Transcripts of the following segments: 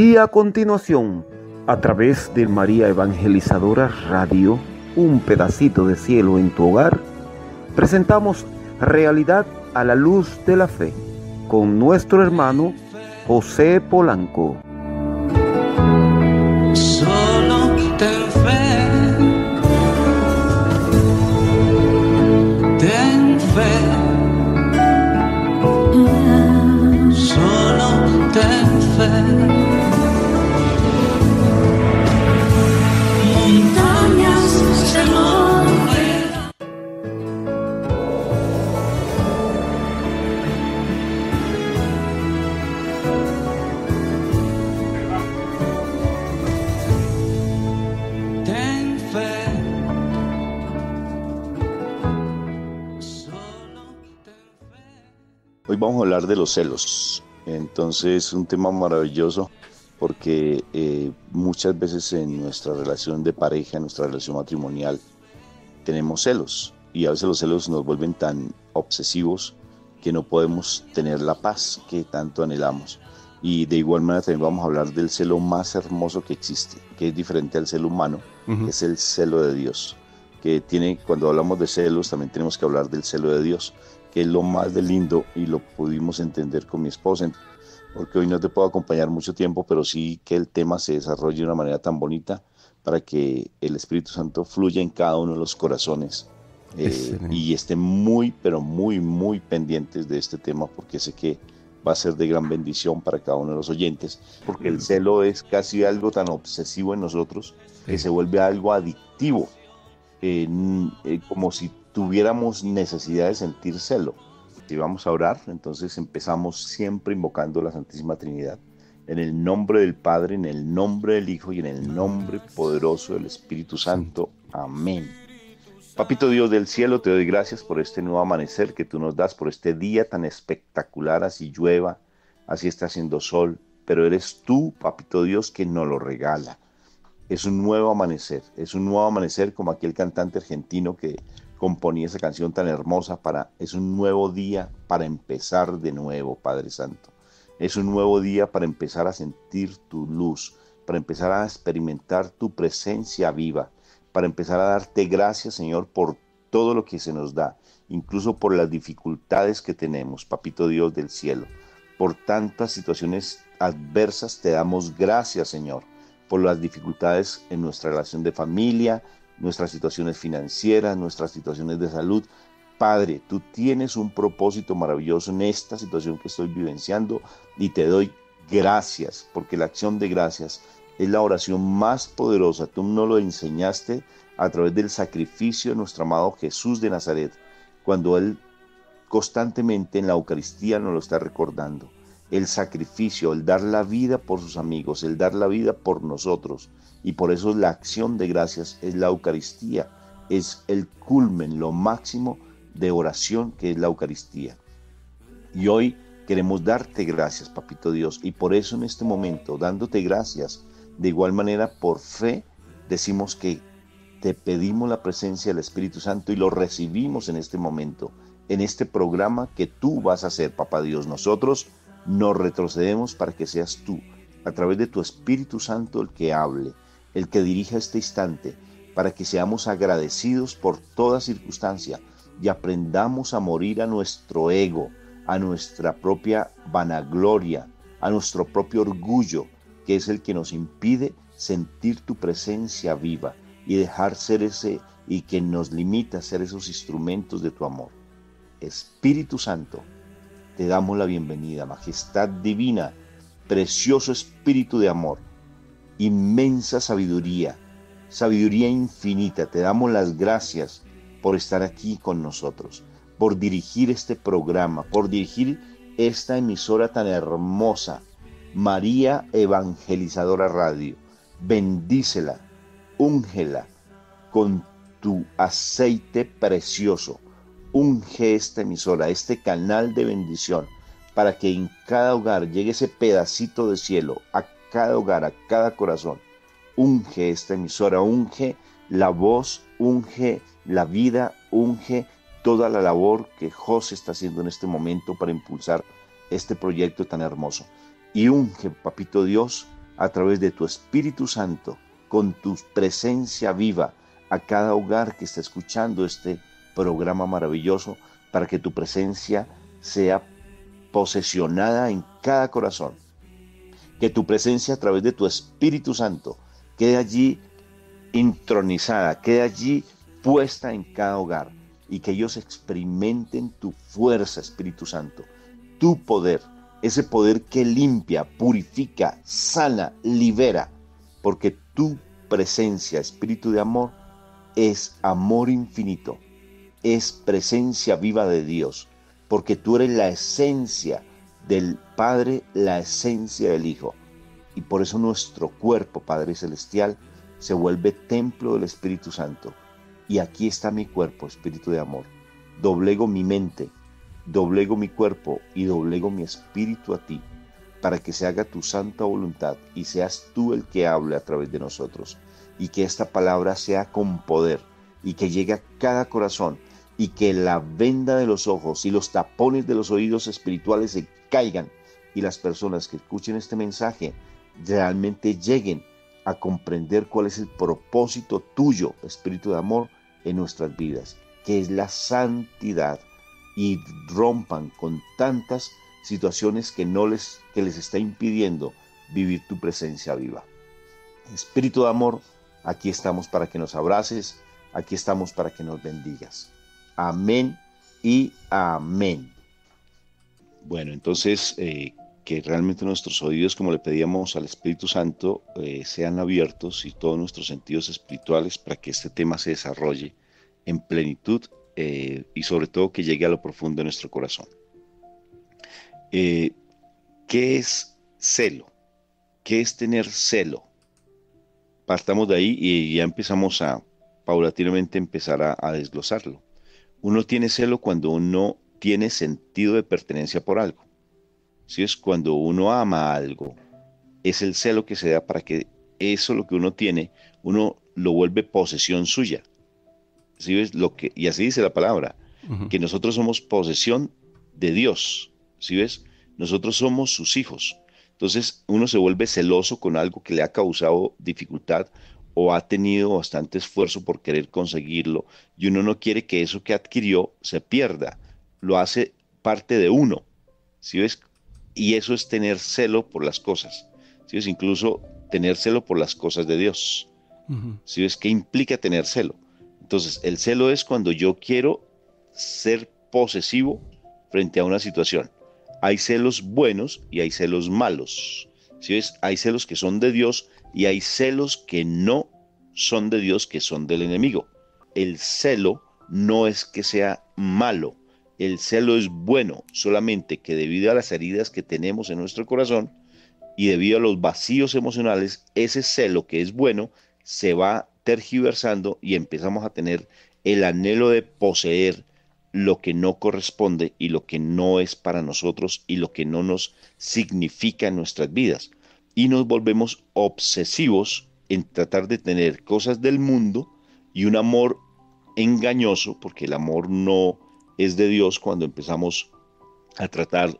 Y a continuación, a través de María Evangelizadora Radio, un pedacito de cielo en tu hogar, presentamos Realidad a la luz de la fe con nuestro hermano José Polanco. Solo ten fe, ten fe, solo ten fe. Montañas se moverán. Ten fe, solo ten fe. Hoy vamos a hablar de los celos. Entonces, un tema maravilloso porque muchas veces en nuestra relación de pareja, en nuestra relación matrimonial, tenemos celos y a veces los celos nos vuelven tan obsesivos que no podemos tener la paz que tanto anhelamos. Y de igual manera también vamos a hablar del celo más hermoso que existe, que es diferente al celo humano, que es el celo de Dios. Que tiene, cuando hablamos de celos, también tenemos que hablar del celo de Dios, que es lo más de lindo y lo pudimos entender con mi esposa, porque hoy no te puedo acompañar mucho tiempo, pero sí que el tema se desarrolle de una manera tan bonita para que el Espíritu Santo fluya en cada uno de los corazones y estén muy, pero muy, muy pendientes de este tema, porque sé que va a ser de gran bendición para cada uno de los oyentes, porque el celo es casi algo tan obsesivo en nosotros que se vuelve algo adictivo, como si tuviéramos necesidad de sentir celo. Si vamos a orar, entonces empezamos siempre invocando la Santísima Trinidad, en el nombre del Padre, en el nombre del Hijo y en el nombre poderoso del Espíritu Santo. Amén. Papito Dios del cielo, te doy gracias por este nuevo amanecer que tú nos das, por este día tan espectacular, así llueva, así está haciendo sol, pero eres tú, Papito Dios, que nos lo regala. Es un nuevo amanecer como aquel cantante argentino que componía esa canción tan hermosa es un nuevo día para empezar de nuevo, Padre Santo. Es un nuevo día para empezar a sentir tu luz, para empezar a experimentar tu presencia viva, para empezar a darte gracias, Señor, por todo lo que se nos da, incluso por las dificultades que tenemos, Papito Dios del cielo. Por tantas situaciones adversas te damos gracias, Señor, por las dificultades en nuestra relación de familia, nuestras situaciones financieras, nuestras situaciones de salud. Padre, tú tienes un propósito maravilloso en esta situación que estoy vivenciando y te doy gracias, porque la acción de gracias es la oración más poderosa. Tú nos lo enseñaste a través del sacrificio de nuestro amado Jesús de Nazaret, cuando Él constantemente en la Eucaristía nos lo está recordando. El sacrificio, el dar la vida por sus amigos, el dar la vida por nosotros. Y por eso la acción de gracias es la Eucaristía, es el culmen, lo máximo de oración que es la Eucaristía. Y hoy queremos darte gracias, Papito Dios, y por eso en este momento, dándote gracias, de igual manera por fe, decimos que te pedimos la presencia del Espíritu Santo y lo recibimos en este momento, en este programa que tú vas a hacer, Papá Dios. Nosotros nos retrocedemos para que seas tú, a través de tu Espíritu Santo, el que hable, el que dirija este instante, para que seamos agradecidos por toda circunstancia y aprendamos a morir a nuestro ego, a nuestra propia vanagloria, a nuestro propio orgullo, que es el que nos impide sentir tu presencia viva y dejar ser ese, y que nos limita a ser esos instrumentos de tu amor. Espíritu Santo, te damos la bienvenida, majestad divina, precioso Espíritu de amor, inmensa sabiduría, sabiduría infinita. Te damos las gracias por estar aquí con nosotros, por dirigir este programa, por dirigir esta emisora tan hermosa, María Evangelizadora Radio. Bendícela, úngela con tu aceite precioso. Unge esta emisora, este canal de bendición, para que en cada hogar llegue ese pedacito de cielo, a cada hogar, a cada corazón. Unge esta emisora, unge la voz, unge la vida, unge toda la labor que José está haciendo en este momento para impulsar este proyecto tan hermoso. Y unge, Papito Dios, a través de tu Espíritu Santo, con tu presencia viva, a cada hogar que está escuchando este programa maravilloso, para que tu presencia sea posesionada en cada corazón. Que tu presencia a través de tu Espíritu Santo quede allí intronizada, quede allí puesta en cada hogar, y que ellos experimenten tu fuerza, Espíritu Santo, tu poder, ese poder que limpia, purifica, sana, libera, porque tu presencia, Espíritu de amor, es amor infinito, es presencia viva de Dios, porque tú eres la esencia del Padre, la esencia del Hijo, y por eso nuestro cuerpo, Padre Celestial, se vuelve templo del Espíritu Santo. Y aquí está mi cuerpo, Espíritu de amor. Doblego mi mente, doblego mi cuerpo y doblego mi espíritu a ti, para que se haga tu santa voluntad y seas tú el que hable a través de nosotros, y que esta palabra sea con poder y que llegue a cada corazón, y que la venda de los ojos y los tapones de los oídos espirituales se caigan, y las personas que escuchen este mensaje realmente lleguen a comprender cuál es el propósito tuyo, Espíritu de amor, en nuestras vidas, que es la santidad, y rompan con tantas situaciones que les está impidiendo vivir tu presencia viva. Espíritu de amor, aquí estamos para que nos abraces, aquí estamos para que nos bendigas. Amén y amén. Bueno, entonces que realmente nuestros oídos, como le pedíamos al Espíritu Santo, sean abiertos, y todos nuestros sentidos espirituales, para que este tema se desarrolle en plenitud, y sobre todo que llegue a lo profundo de nuestro corazón. ¿Qué es celo? ¿Qué es tener celo? Partamos de ahí y ya empezamos a paulatinamente a desglosarlo. Uno tiene celo cuando uno tiene sentido de pertenencia por algo. Si es cuando uno ama algo, es el celo que se da para que eso, lo que uno tiene, uno lo vuelve posesión suya. ¿Sí ves? Y así dice la palabra, que nosotros somos posesión de Dios. ¿Sí ves? Nosotros somos sus hijos. Entonces uno se vuelve celoso con algo que le ha causado dificultad, o ha tenido bastante esfuerzo por querer conseguirlo, y uno no quiere que eso que adquirió se pierda. Lo hace parte de uno. ¿Sí ves? Y eso es tener celo por las cosas. ¿Sí ves? Incluso tener celo por las cosas de Dios. ¿Sí ves? ¿Qué implica tener celo? Entonces, el celo es cuando yo quiero ser posesivo frente a una situación. Hay celos buenos y hay celos malos. ¿Sí ves? Hay celos que son de Dios y hay celos que no son de Dios, que son del enemigo. El celo no es que sea malo. El celo es bueno, solamente que debido a las heridas que tenemos en nuestro corazón y debido a los vacíos emocionales, ese celo que es bueno se va tergiversando y empezamos a tener el anhelo de poseer lo que no corresponde y lo que no es para nosotros y lo que no nos significa en nuestras vidas. Y nos volvemos obsesivos en tratar de tener cosas del mundo, y un amor engañoso, porque el amor no es de Dios cuando empezamos a tratar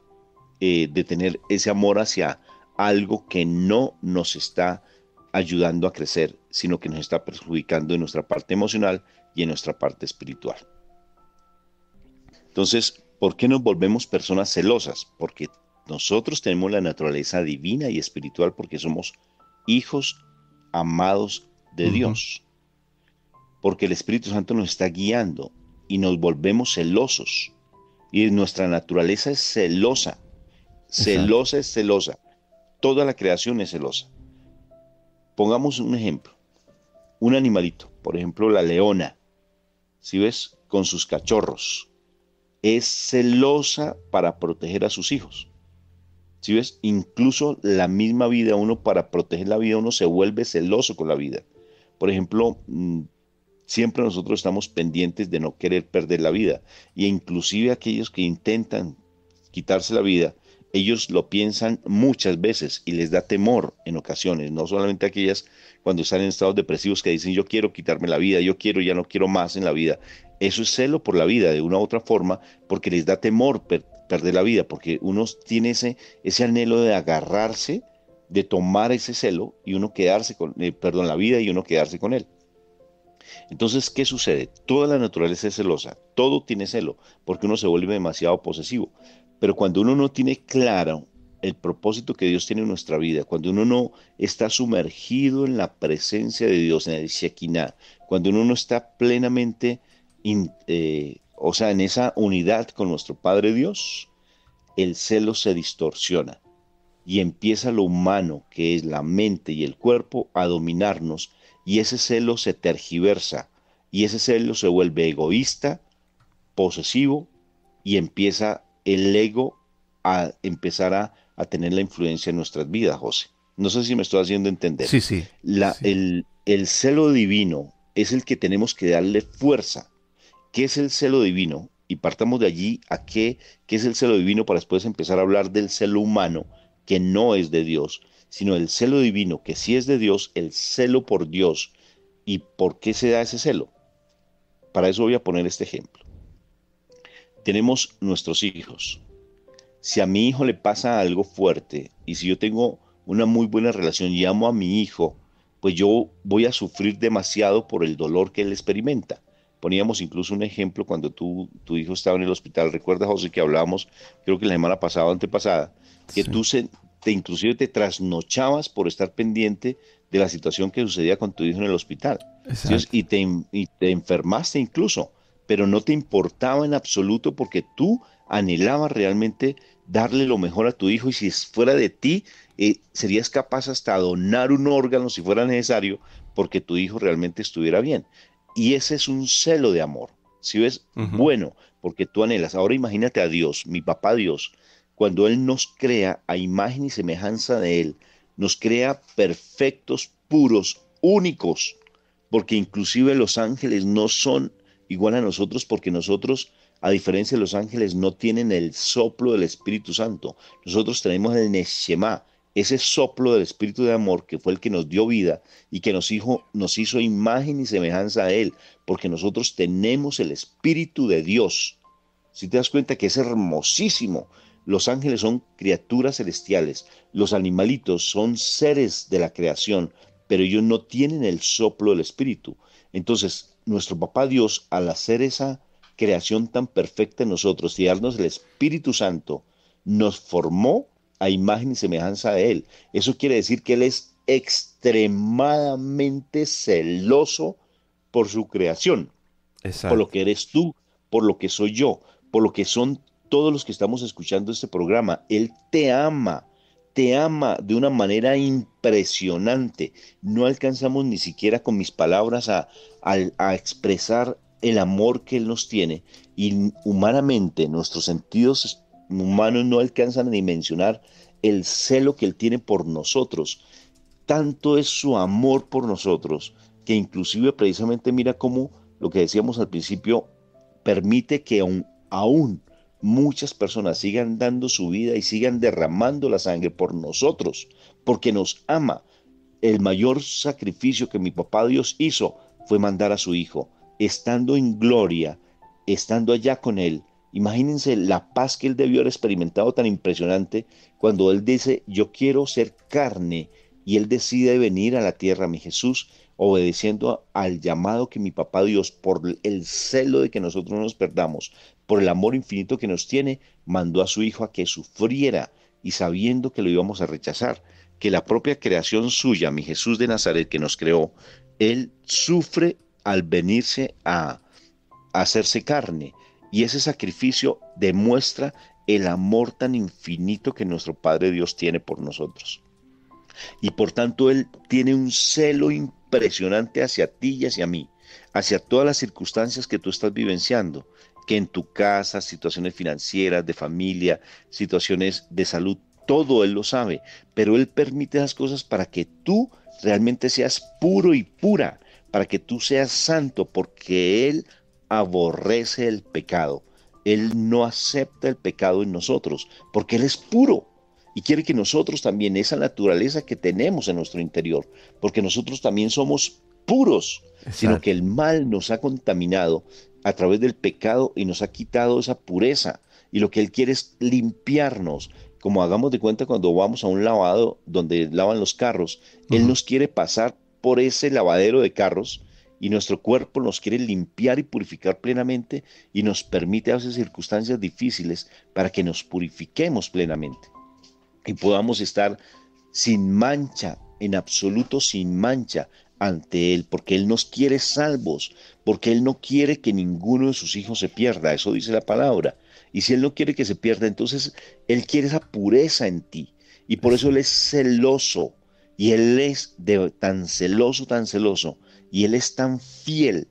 de tener ese amor hacia algo que no nos está ayudando a crecer, sino que nos está perjudicando en nuestra parte emocional y en nuestra parte espiritual. Entonces, ¿por qué nos volvemos personas celosas? Porque nosotros tenemos la naturaleza divina y espiritual, porque somos hijos amados de Dios. Porque el Espíritu Santo nos está guiando y nos volvemos celosos. Y nuestra naturaleza es celosa. Celosa es celosa. Toda la creación es celosa. Pongamos un ejemplo. Un animalito, por ejemplo la leona, ¿sí ves? Con sus cachorros. Es celosa para proteger a sus hijos. ¿Sí ves? Incluso la misma vida, uno para proteger la vida, uno se vuelve celoso con la vida. Por ejemplo, siempre nosotros estamos pendientes de no querer perder la vida. Y inclusive aquellos que intentan quitarse la vida, ellos lo piensan muchas veces y les da temor en ocasiones. No solamente aquellas cuando están en estados depresivos que dicen yo quiero quitarme la vida, ya no quiero más en la vida. Eso es celo por la vida de una u otra forma, porque les da temor perder la vida, porque uno tiene ese anhelo de agarrarse de tomar ese celo y uno quedarse con, la vida y uno quedarse con él. Entonces, ¿qué sucede? Toda la naturaleza es celosa, todo tiene celo, porque uno se vuelve demasiado posesivo. Pero cuando uno no tiene claro el propósito que Dios tiene en nuestra vida, cuando uno no está sumergido en la presencia de Dios, en el Shekinah, cuando uno no está plenamente, en esa unidad con nuestro Padre Dios, el celo se distorsiona y empieza lo humano, que es la mente y el cuerpo, a dominarnos, y ese celo se tergiversa, y ese celo se vuelve egoísta, posesivo, y empieza el ego a empezar a tener la influencia en nuestras vidas, José. No sé si me estoy haciendo entender. Sí, sí, sí. El celo divino es el que tenemos que darle fuerza. ¿Qué es el celo divino? Y partamos de allí a qué es el celo divino para después empezar a hablar del celo humano, que no es de Dios, sino el celo divino, que sí es de Dios, el celo por Dios. ¿Y por qué se da ese celo? Para eso voy a poner este ejemplo. Tenemos nuestros hijos. Si a mi hijo le pasa algo fuerte y si yo tengo una muy buena relación y amo a mi hijo, pues yo voy a sufrir demasiado por el dolor que él experimenta. Poníamos incluso un ejemplo cuando tu hijo estaba en el hospital. Recuerda, José, que hablábamos, creo que la semana pasada o antepasada, que Sí, inclusive te trasnochabas por estar pendiente de la situación que sucedía con tu hijo en el hospital. ¿Sí? exacto. Y te enfermaste incluso, pero no te importaba en absoluto porque tú anhelabas realmente darle lo mejor a tu hijo y si fuera de ti, serías capaz hasta donar un órgano si fuera necesario porque tu hijo realmente estuviera bien. Y ese es un celo de amor. Si ves, Ujú. bueno, porque tú anhelas. Ahora imagínate a Dios, mi papá Dios, cuando Él nos crea a imagen y semejanza de Él, nos crea perfectos, puros, únicos, porque inclusive los ángeles no son igual a nosotros, porque nosotros, a diferencia de los ángeles, no tienen el soplo del Espíritu Santo. Nosotros tenemos el Neshama, ese soplo del Espíritu de amor que fue el que nos dio vida y que nos hizo imagen y semejanza a Él, porque nosotros tenemos el Espíritu de Dios. Si te das cuenta que es hermosísimo. Los ángeles son criaturas celestiales, los animalitos son seres de la creación, pero ellos no tienen el soplo del Espíritu. Entonces, nuestro papá Dios, al hacer esa creación tan perfecta en nosotros y darnos el Espíritu Santo, nos formó a imagen y semejanza de Él. Eso quiere decir que Él es extremadamente celoso por su creación, por lo Exacto. que eres tú, por lo que soy yo, por lo que son todos los que estamos escuchando este programa. Él te ama de una manera impresionante. No alcanzamos ni siquiera con mis palabras a expresar el amor que Él nos tiene. Y humanamente, nuestros sentidos humanos no alcanzan a dimensionar el celo que Él tiene por nosotros. Tanto es su amor por nosotros que inclusive precisamente mira cómo lo que decíamos al principio permite que aún muchas personas sigan dando su vida y sigan derramando la sangre por nosotros, porque nos ama. El mayor sacrificio que mi papá Dios hizo fue mandar a su hijo, estando en gloria, estando allá con él. Imagínense la paz que él debió haber experimentado tan impresionante cuando él dice, yo quiero ser carne, y él decide venir a la tierra, mi Jesús, obedeciendo al llamado que mi papá Dios, por el celo de que nosotros no nos perdamos, por el amor infinito que nos tiene, mandó a su hijo a que sufriera y sabiendo que lo íbamos a rechazar, que la propia creación suya, mi Jesús de Nazaret que nos creó, él sufre al venirse a hacerse carne y ese sacrificio demuestra el amor tan infinito que nuestro Padre Dios tiene por nosotros. Y por tanto Él tiene un celo impresionante hacia ti y hacia mí, hacia todas las circunstancias que tú estás vivenciando, que en tu casa, situaciones financieras, de familia, situaciones de salud, todo Él lo sabe, pero Él permite esas cosas para que tú realmente seas puro y pura, para que tú seas santo, porque Él aborrece el pecado. Él no acepta el pecado en nosotros, porque Él es puro. Y quiere que nosotros también, esa naturaleza que tenemos en nuestro interior, porque nosotros también somos puros, sino que Exacto. el mal nos ha contaminado a través del pecado y nos ha quitado esa pureza. Y lo que Él quiere es limpiarnos, Como hagamos de cuenta cuando vamos a un lavado donde lavan los carros, Él Ujú. nos quiere pasar por ese lavadero de carros y nuestro cuerpo nos quiere limpiar y purificar plenamente y nos permite a veces circunstancias difíciles para que nos purifiquemos plenamente y podamos estar sin mancha, en absoluto sin mancha ante Él, porque Él nos quiere salvos, porque Él no quiere que ninguno de sus hijos se pierda, eso dice la palabra. Y si Él no quiere que se pierda, entonces Él quiere esa pureza en ti. Y por eso Él Exacto. es celoso. Y Él es tan celoso, y Él es tan fiel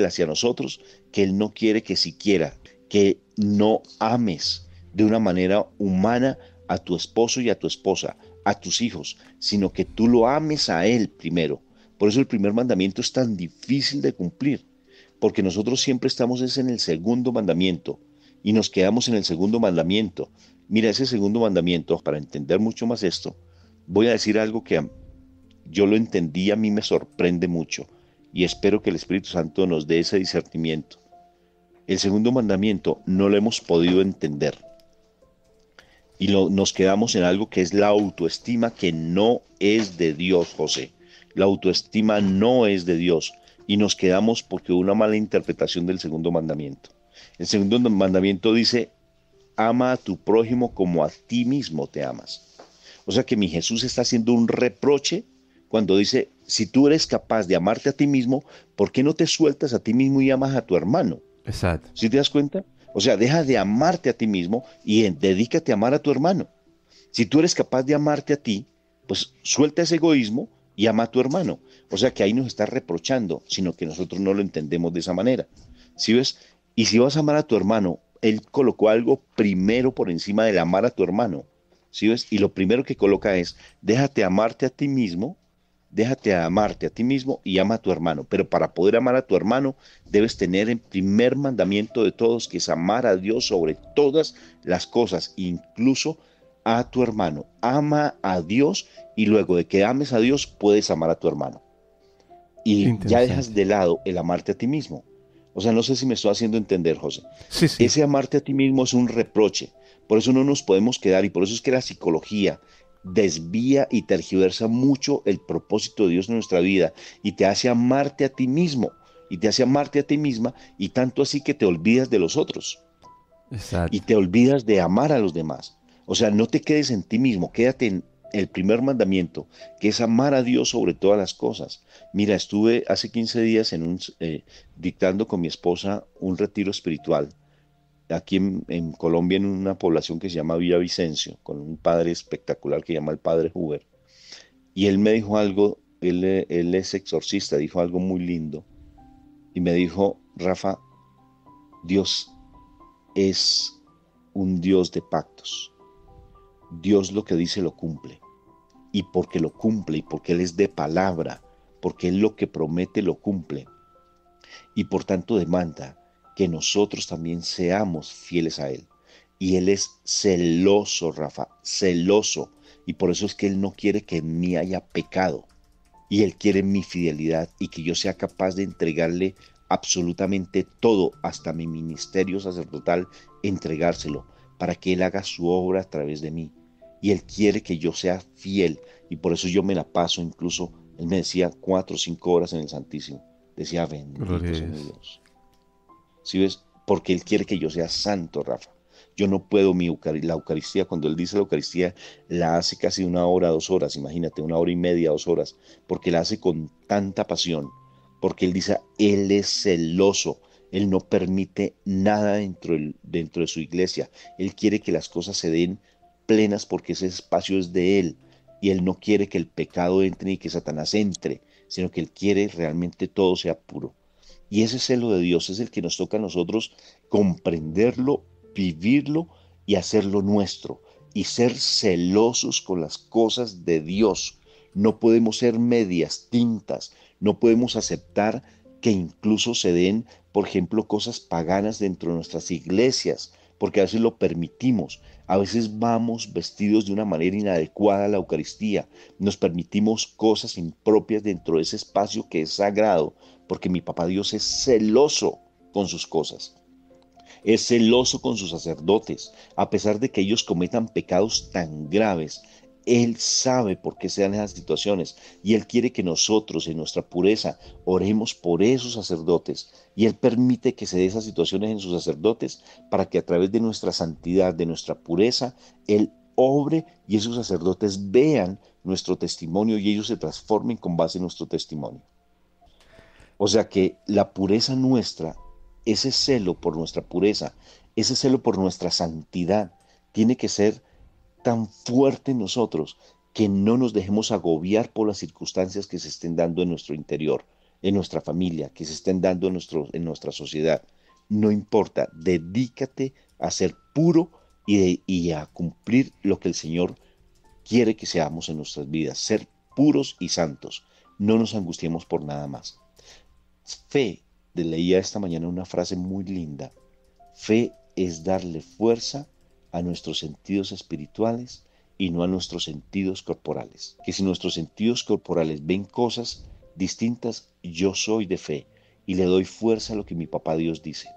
hacia nosotros, que Él no quiere que siquiera que no ames de una manera humana a tu esposo y a tu esposa, a tus hijos, sino que tú lo ames a Él primero. Por eso el primer mandamiento es tan difícil de cumplir, porque nosotros siempre estamos es en el segundo mandamiento y nos quedamos en el segundo mandamiento. Mira, ese segundo mandamiento, para entender mucho más esto, voy a decir algo que yo lo entendí, a mí me sorprende mucho y espero que el Espíritu Santo nos dé ese discernimiento. El segundo mandamiento no lo hemos podido entender y nos quedamos en algo que es la autoestima, que no es de Dios, José. La autoestima no es de Dios y nos quedamos porque hubo una mala interpretación del segundo mandamiento. El segundo mandamiento dice, ama a tu prójimo como a ti mismo te amas. O sea que mi Jesús está haciendo un reproche cuando dice, si tú eres capaz de amarte a ti mismo, ¿por qué no te sueltas a ti mismo y amas a tu hermano? Exacto. ¿Sí te das cuenta? O sea, deja de amarte a ti mismo y dedícate a amar a tu hermano. Si tú eres capaz de amarte a ti, pues suelta ese egoísmo y ama a tu hermano. O sea que ahí nos está reprochando, sino que nosotros no lo entendemos de esa manera. ¿Sí ves? Y si vas a amar a tu hermano, él colocó algo primero por encima del amar a tu hermano. ¿Sí ves? Y lo primero que coloca es, déjate amarte a ti mismo, déjate amarte a ti mismo y ama a tu hermano. Pero para poder amar a tu hermano, debes tener el primer mandamiento de todos, que es amar a Dios sobre todas las cosas, incluso a tu hermano. Ama a Dios y luego de que ames a Dios, puedes amar a tu hermano. Qué Y ya dejas interesante. de lado el amarte a ti mismo. O sea, no sé si me estoy haciendo entender, José. Sí, sí. Ese amarte a ti mismo es un reproche. Por eso no nos podemos quedar y por eso es que la psicología desvía y tergiversa mucho el propósito de Dios en nuestra vida y te hace amarte a ti mismo y te hace amarte a ti misma y tanto así que te olvidas de los otros y Exacto. te olvidas de amar a los demás. O sea, no te quedes en ti mismo, quédate en el primer mandamiento, que es amar a Dios sobre todas las cosas. Mira, estuve hace 15 días dictando con mi esposa un retiro espiritual aquí en Colombia, en una población que se llama Villavicencio, con un padre espectacular que se llama el padre Huber. Y él me dijo algo, él es exorcista, dijo algo muy lindo. Y me dijo, Rafa, Dios es un Dios de pactos. Dios lo que dice lo cumple. Y porque lo cumple, y porque Él es de palabra, porque Él lo que promete lo cumple. Y por tanto demanda que nosotros también seamos fieles a Él. Y Él es celoso, Rafa, celoso. Y por eso es que Él no quiere que en mí haya pecado. Y Él quiere mi fidelidad y que yo sea capaz de entregarle absolutamente todo, hasta mi ministerio sacerdotal, entregárselo, para que Él haga su obra a través de mí. Y Él quiere que yo sea fiel. Y por eso yo me la paso, incluso, Él me decía 4 o 5 horas en el Santísimo. Decía, Gloria bendito a sea mi Dios. Dios. ¿Sí ves? Porque Él quiere que yo sea santo, Rafa. Yo no puedo la Eucaristía, cuando Él dice la Eucaristía, la hace casi 1 hora, 2 horas, imagínate, 1 hora y media, 2 horas, porque la hace con tanta pasión, porque Él dice, Él es celoso, Él no permite nada dentro de su iglesia, Él quiere que las cosas se den plenas porque ese espacio es de Él, y Él no quiere que el pecado entre ni que Satanás entre, sino que Él quiere realmente todo sea puro. Y ese celo de Dios es el que nos toca a nosotros comprenderlo, vivirlo y hacerlo nuestro. Y ser celosos con las cosas de Dios. No podemos ser medias tintas. No podemos aceptar que incluso se den, por ejemplo, cosas paganas dentro de nuestras iglesias, porque a veces lo permitimos. A veces vamos vestidos de una manera inadecuada a la Eucaristía. Nos permitimos cosas impropias dentro de ese espacio que es sagrado, porque mi papá Dios es celoso con sus cosas. Es celoso con sus sacerdotes, a pesar de que ellos cometan pecados tan graves. Él sabe por qué se dan esas situaciones y Él quiere que nosotros en nuestra pureza oremos por esos sacerdotes y Él permite que se den esas situaciones en sus sacerdotes para que a través de nuestra santidad, de nuestra pureza, Él obre y esos sacerdotes vean nuestro testimonio y ellos se transformen con base en nuestro testimonio. O sea que la pureza nuestra, ese celo por nuestra pureza, ese celo por nuestra santidad, tiene que ser tan fuerte en nosotros que no nos dejemos agobiar por las circunstancias que se estén dando en nuestro interior, en nuestra familia, que se estén dando en nuestra sociedad. No importa, dedícate a ser puro y a cumplir lo que el Señor quiere que seamos en nuestras vidas, ser puros y santos. No nos angustiemos por nada más. Fe, leía esta mañana una frase muy linda. Fe es darle fuerza a nuestros sentidos espirituales y no a nuestros sentidos corporales. Que si nuestros sentidos corporales ven cosas distintas, yo soy de fe y le doy fuerza a lo que mi papá Dios dice.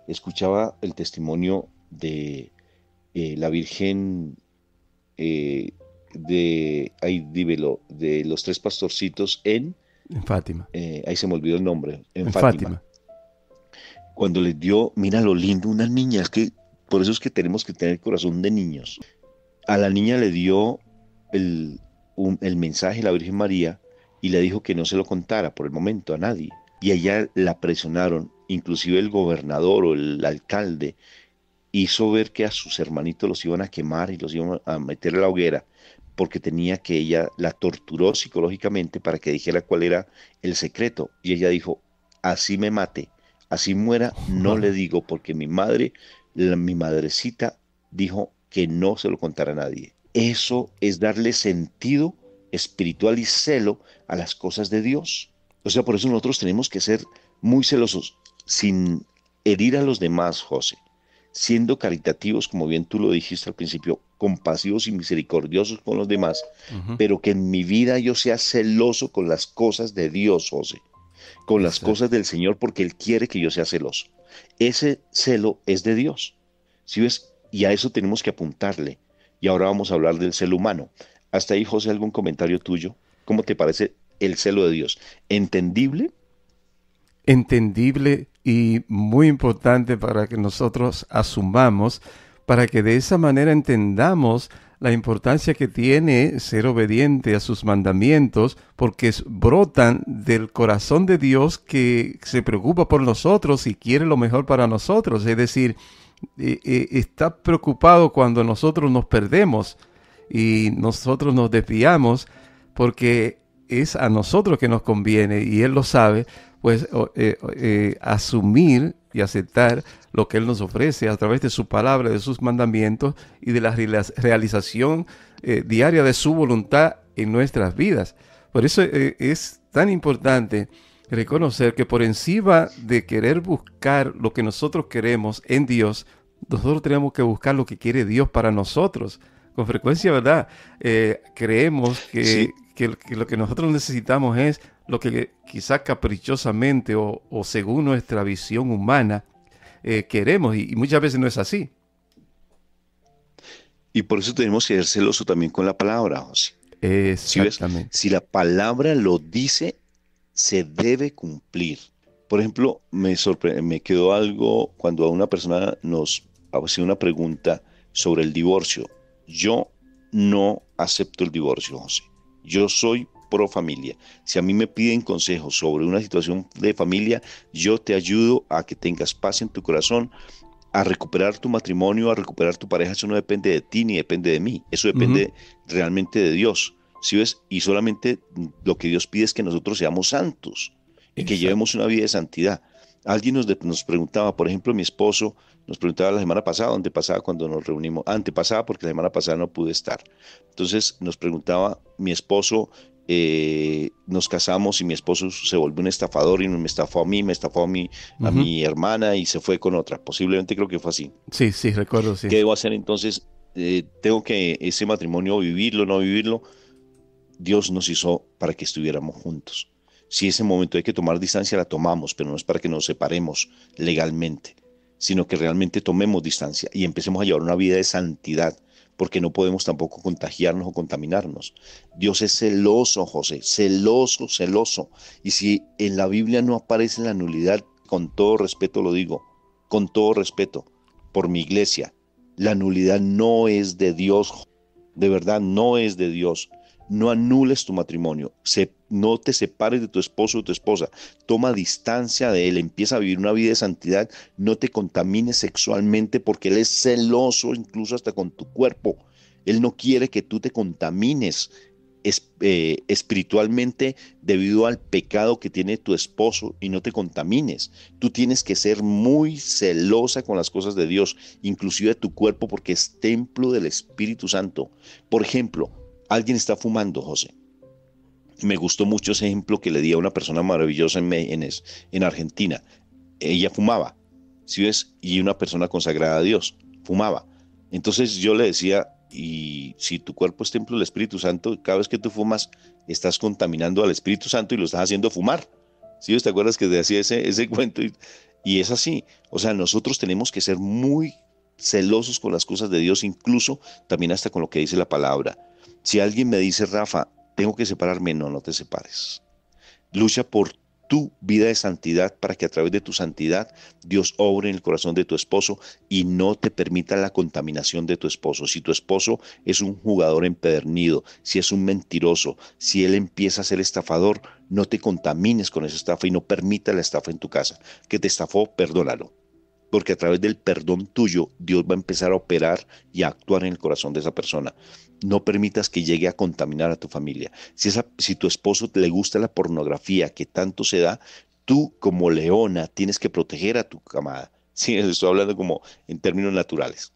Escuchaba el testimonio de la Virgen de los tres pastorcitos en Fátima. Ahí se me olvidó el nombre, en Fátima. Cuando les dio, mira lo lindo, una niña, es que por eso es que tenemos que tener corazón de niños. A la niña le dio el mensaje la Virgen María y le dijo que no se lo contara por el momento a nadie. Y a ella la presionaron, inclusive el gobernador o el alcalde hizo ver que a sus hermanitos los iban a quemar y los iban a meter a la hoguera porque tenía que ella la torturó psicológicamente para que dijera cuál era el secreto. Y ella dijo, así me mate, así muera, no le digo, porque mi madre, mi madrecita, dijo que no se lo contara a nadie. Eso es darle sentido espiritual y celo a las cosas de Dios. O sea, por eso nosotros tenemos que ser muy celosos, sin herir a los demás, José, siendo caritativos, como bien tú lo dijiste al principio, compasivos y misericordiosos con los demás, pero que en mi vida yo sea celoso con las cosas de Dios, José, con las cosas del Señor, porque Él quiere que yo sea celoso. Ese celo es de Dios, ¿sí ves? Y a eso tenemos que apuntarle. Y ahora vamos a hablar del celo humano. Hasta ahí, José, ¿algún comentario tuyo? ¿Cómo te parece el celo de Dios? ¿Entendible? Entendible y muy importante para que nosotros asumamos, para que de esa manera entendamos la importancia que tiene ser obediente a sus mandamientos, porque brotan del corazón de Dios que se preocupa por nosotros y quiere lo mejor para nosotros. Es decir, está preocupado cuando nosotros nos perdemos y nosotros nos desviamos, porque es a nosotros que nos conviene y Él lo sabe, pues asumir y aceptar lo que Él nos ofrece a través de su palabra, de sus mandamientos y de la realización diaria de su voluntad en nuestras vidas. Por eso es tan importante reconocer que por encima de querer buscar lo que nosotros queremos en Dios, nosotros tenemos que buscar lo que quiere Dios para nosotros. Con frecuencia, ¿verdad? Creemos que lo que nosotros necesitamos es lo que quizás caprichosamente o según nuestra visión humana queremos, y muchas veces no es así. Y por eso tenemos que ser celosos también con la palabra, José. Exactamente. Si la palabra lo dice, se debe cumplir. Por ejemplo, me quedó algo cuando a una persona nos hacía una pregunta sobre el divorcio. Yo no acepto el divorcio, José. Yo soy pro familia. Si a mí me piden consejos sobre una situación de familia, yo te ayudo a que tengas paz en tu corazón, a recuperar tu matrimonio, a recuperar tu pareja. Eso no depende de ti ni depende de mí. Eso depende realmente de Dios. ¿Sí ves? Y solamente lo que Dios pide es que nosotros seamos santos y que llevemos una vida de santidad. Alguien nos preguntaba, por ejemplo, mi esposo nos preguntaba la semana pasada, antepasada, cuando nos reunimos, antepasada porque la semana pasada no pude estar. Entonces nos preguntaba mi esposo, nos casamos y mi esposo se volvió un estafador y me estafó a mí, a mi hermana y se fue con otra. Posiblemente creo que fue así. Sí, recuerdo, sí. ¿Qué debo hacer entonces? ¿Tengo que ese matrimonio vivirlo, no vivirlo? Dios nos hizo para que estuviéramos juntos. Si ese momento hay que tomar distancia, la tomamos, pero no es para que nos separemos legalmente. sino que realmente tomemos distancia y empecemos a llevar una vida de santidad, porque no podemos tampoco contagiarnos o contaminarnos. Dios es celoso, José, celoso, celoso. Y si en la Biblia no aparece la nulidad, con todo respeto lo digo, con todo respeto, por mi iglesia, la nulidad no es de Dios, de verdad no es de Dios. No anules tu matrimonio, no te separes de tu esposo o tu esposa, toma distancia de él, empieza a vivir una vida de santidad, no te contamines sexualmente porque él es celoso incluso hasta con tu cuerpo. Él no quiere que tú te contamines espiritualmente debido al pecado que tiene tu esposo y no te contamines. Tú tienes que ser muy celosa con las cosas de Dios, inclusive de tu cuerpo, porque es templo del Espíritu Santo. Por ejemplo, alguien está fumando, José. Me gustó mucho ese ejemplo que le di a una persona maravillosa en Argentina. Ella fumaba, ¿sí ves? Y una persona consagrada a Dios fumaba. Entonces yo le decía, y si tu cuerpo es templo del Espíritu Santo, cada vez que tú fumas, estás contaminando al Espíritu Santo y lo estás haciendo fumar. ¿Sí ves? ¿Te acuerdas que te hacía ese cuento? Y es así. O sea, nosotros tenemos que ser muy celosos con las cosas de Dios, incluso también hasta con lo que dice la palabra. Si alguien me dice, Rafa, tengo que separarme, no te separes. Lucha por tu vida de santidad para que a través de tu santidad Dios obre en el corazón de tu esposo y no te permita la contaminación de tu esposo. Si tu esposo es un jugador empedernido, si es un mentiroso, si él empieza a ser estafador, no te contamines con esa estafa y no permita la estafa en tu casa. Que te estafó, perdónalo. Porque a través del perdón tuyo, Dios va a empezar a operar y a actuar en el corazón de esa persona. No permitas que llegue a contaminar a tu familia. Si tu esposo le gusta la pornografía que tanto se da, tú como leona tienes que proteger a tu camada. Sí, estoy hablando como en términos naturales.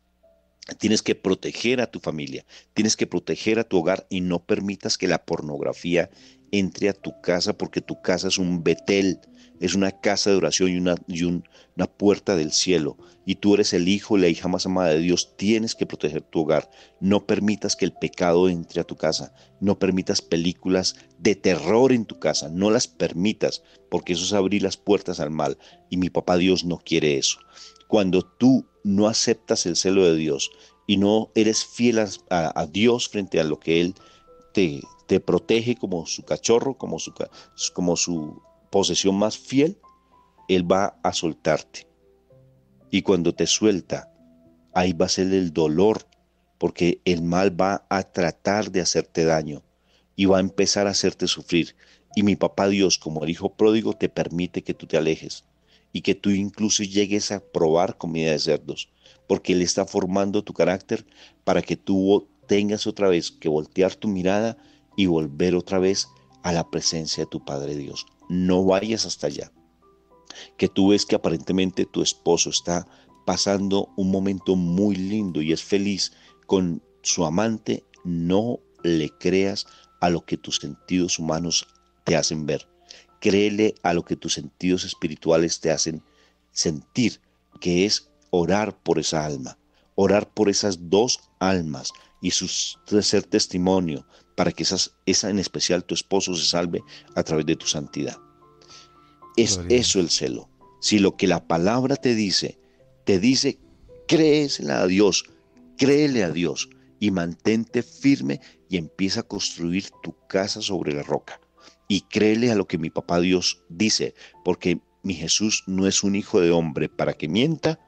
Tienes que proteger a tu familia, tienes que proteger a tu hogar y no permitas que la pornografía entre a tu casa, porque tu casa es un Betel, es una casa de oración y una puerta del cielo. Y tú eres el hijo y la hija más amada de Dios. Tienes que proteger tu hogar. No permitas que el pecado entre a tu casa. No permitas películas de terror en tu casa. No las permitas, porque eso es abrir las puertas al mal. Y mi papá Dios no quiere eso. Cuando tú no aceptas el celo de Dios y no eres fiel a Dios frente a lo que Él te protege como su cachorro, como su posesión más fiel, Él va a soltarte. Y cuando te suelta, ahí va a ser el dolor, porque el mal va a tratar de hacerte daño y va a empezar a hacerte sufrir. Y mi papá Dios, como el hijo pródigo, te permite que tú te alejes y que tú incluso llegues a probar comida de cerdos, porque Él está formando tu carácter para que tú tengas otra vez que voltear tu mirada y volver otra vez a la presencia de tu Padre Dios. No vayas hasta allá. Que tú ves que aparentemente tu esposo está pasando un momento muy lindo y es feliz con su amante, no le creas a lo que tus sentidos humanos te hacen ver. Créele a lo que tus sentidos espirituales te hacen sentir, que es orar por esa alma, orar por esas dos almas y ser testimonio para que esa en especial tu esposo se salve a través de tu santidad. Es eso el celo. Si lo que la palabra te dice, créesela a Dios, créele a Dios y mantente firme y empieza a construir tu casa sobre la roca. Y créele a lo que mi papá Dios dice, porque mi Jesús no es un hijo de hombre para que mienta,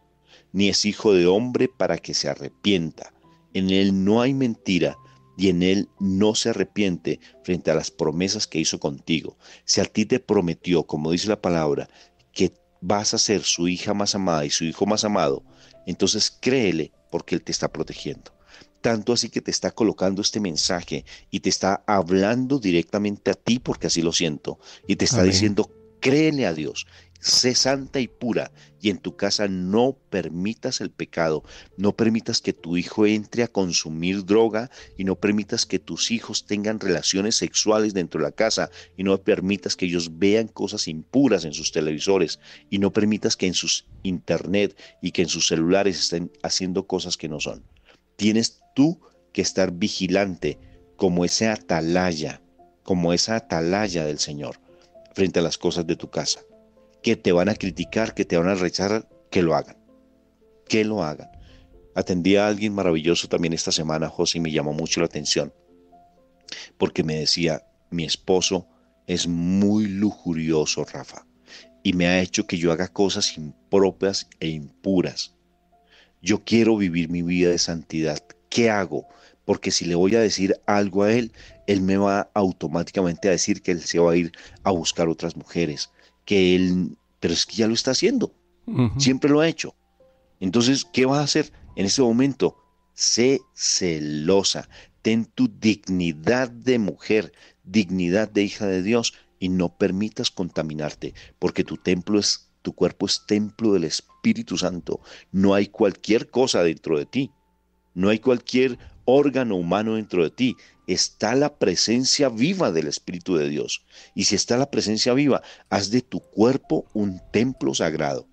ni es hijo de hombre para que se arrepienta. En Él no hay mentira y en Él no se arrepiente frente a las promesas que hizo contigo. Si a ti te prometió, como dice la palabra, que vas a ser su hija más amada y su hijo más amado, entonces créele porque Él te está protegiendo. Tanto así que te está colocando este mensaje y te está hablando directamente a ti porque así lo siento. Y te está diciendo, créele a Dios, sé santa y pura y en tu casa no permitas el pecado, no permitas que tu hijo entre a consumir droga y no permitas que tus hijos tengan relaciones sexuales dentro de la casa y no permitas que ellos vean cosas impuras en sus televisores y no permitas que en sus internet y que en sus celulares estén haciendo cosas que no son. Tienes tú que estar vigilante como esa atalaya del Señor frente a las cosas de tu casa. Que te van a criticar, que te van a rechazar, que lo hagan. que lo hagan. Atendí a alguien maravilloso también esta semana, José, y me llamó mucho la atención, porque me decía, mi esposo es muy lujurioso, Rafa, y me ha hecho que yo haga cosas impropias e impuras. Yo quiero vivir mi vida de santidad. ¿Qué hago? Porque si le voy a decir algo a él, él me va automáticamente a decir que él se va a ir a buscar otras mujeres, pero es que ya lo está haciendo, Ujú. siempre lo ha hecho. Entonces, ¿qué vas a hacer en ese momento? Sé celosa, ten tu dignidad de mujer, dignidad de hija de Dios y no permitas contaminarte, porque tu cuerpo es templo del Espíritu Santo. No hay cualquier cosa dentro de ti, no hay cualquier órgano humano dentro de ti. Está la presencia viva del Espíritu de Dios. Y si está la presencia viva, haz de tu cuerpo un templo sagrado.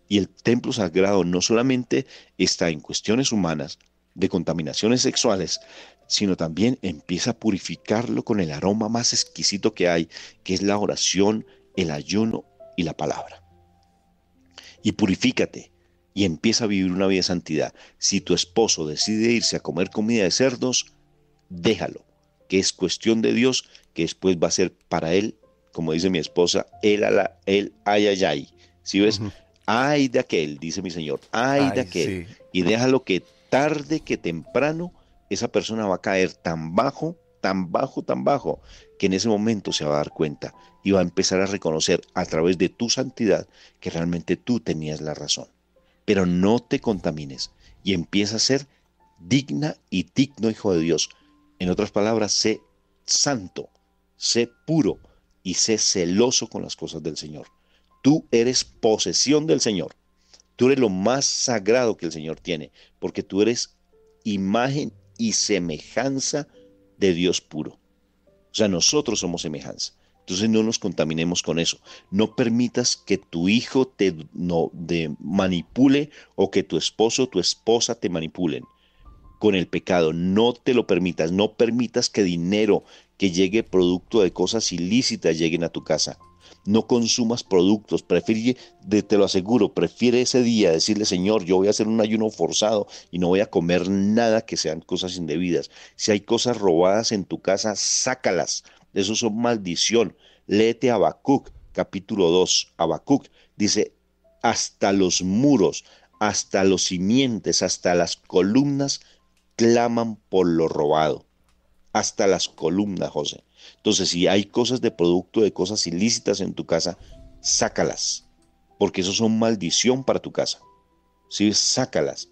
Y el templo sagrado no solamente está en cuestiones humanas, de contaminaciones sexuales, sino también empieza a purificarlo con el aroma más exquisito que hay, que es la oración, el ayuno y la palabra. Y purifícate y empieza a vivir una vida de santidad. Si tu esposo decide irse a comer comida de cerdos, déjalo, que es cuestión de Dios, que después va a ser para él, como dice mi esposa, él, ay, ay, ay. ¿Sí ves? Ujú. Ay de aquel, dice mi Señor, ay de Ay, aquel. sí. Y déjalo que tarde que temprano esa persona va a caer tan bajo, tan bajo, tan bajo, que en ese momento se va a dar cuenta y va a empezar a reconocer a través de tu santidad que realmente tú tenías la razón. Pero no te contamines y empieza a ser digna y digno hijo de Dios. En otras palabras, sé santo, sé puro y sé celoso con las cosas del Señor. Tú eres posesión del Señor. Tú eres lo más sagrado que el Señor tiene, porque tú eres imagen y semejanza de Dios puro. O sea, nosotros somos semejanza. Entonces no nos contaminemos con eso. No permitas que tu hijo te manipule o que tu esposo o tu esposa te manipulen con el pecado. No te lo permitas. No permitas que dinero que llegue producto de cosas ilícitas lleguen a tu casa. No consumas productos, te lo aseguro, prefiere ese día decirle, Señor, yo voy a hacer un ayuno forzado y no voy a comer nada que sean cosas indebidas. Si hay cosas robadas en tu casa, sácalas. Eso son maldición. Léete Habacuc, capítulo 2. Habacuc dice, hasta los muros, hasta los simientes, hasta las columnas claman por lo robado. Hasta las columnas, José. Entonces, si hay cosas de producto de cosas ilícitas en tu casa, sácalas, porque eso son maldición para tu casa. Sí, sácalas.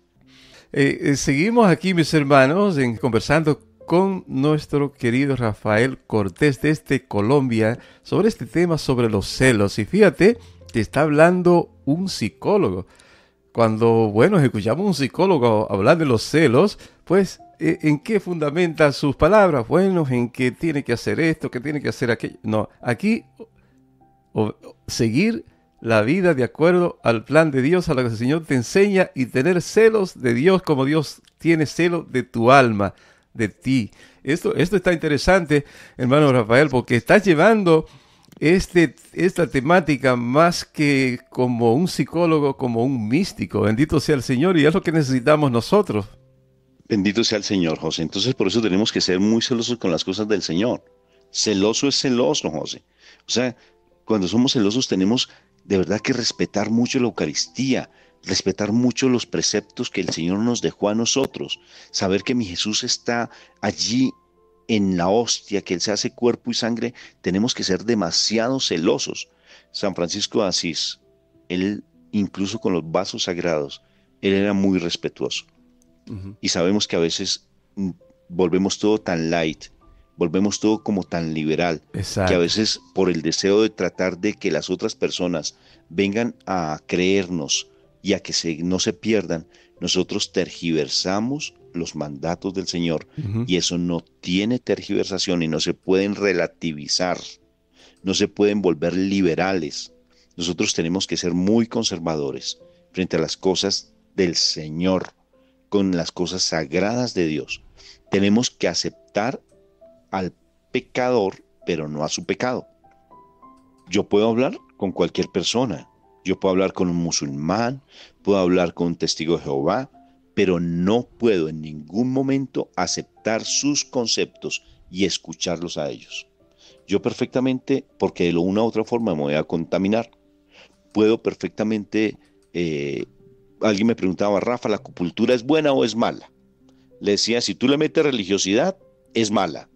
Seguimos aquí, mis hermanos, conversando con nuestro querido Rafael Cortés desde Colombia sobre este tema, sobre los celos. Y fíjate que está hablando un psicólogo. Cuando, bueno, escuchamos un psicólogo hablar de los celos, pues, ¿en qué fundamenta sus palabras? Bueno, en que tiene que hacer esto, que tiene que hacer aquello. No, aquí seguir la vida de acuerdo al plan de Dios, a lo que el Señor te enseña, y tener celos de Dios como Dios tiene celo de tu alma, de ti. Esto está interesante, hermano Rafael, porque estás llevando esta temática más que como un psicólogo, como un místico. Bendito sea el Señor, y es lo que necesitamos nosotros. Bendito sea el Señor, José. Entonces, por eso tenemos que ser muy celosos con las cosas del Señor. Celoso es celoso, José. O sea, cuando somos celosos tenemos de verdad que respetar mucho la Eucaristía, respetar mucho los preceptos que el Señor nos dejó a nosotros, saber que mi Jesús está allí en la hostia, que Él se hace cuerpo y sangre. Tenemos que ser demasiado celosos. San Francisco de Asís, él incluso con los vasos sagrados, él era muy respetuoso. Ujú. Y sabemos que a veces volvemos todo tan light, volvemos todo como tan liberal, que a Exacto. veces por el deseo de tratar de que las otras personas vengan a creernos y a que no se pierdan, nosotros tergiversamos los mandatos del Señor, Ujú. y eso no tiene tergiversación y no se pueden relativizar, no se pueden volver liberales. Nosotros tenemos que ser muy conservadores frente a las cosas del Señor, con las cosas sagradas de Dios. Tenemos que aceptar al pecador, pero no a su pecado. Yo puedo hablar con cualquier persona Yo puedo hablar con un musulmán, puedo hablar con un testigo de Jehová, pero no puedo en ningún momento aceptar sus conceptos y escucharlos a ellos. Yo perfectamente, porque de una u otra forma me voy a contaminar, puedo perfectamente, alguien me preguntaba, Rafa, ¿la acupuntura es buena o es mala? Le decía, si tú le metes religiosidad, es mala.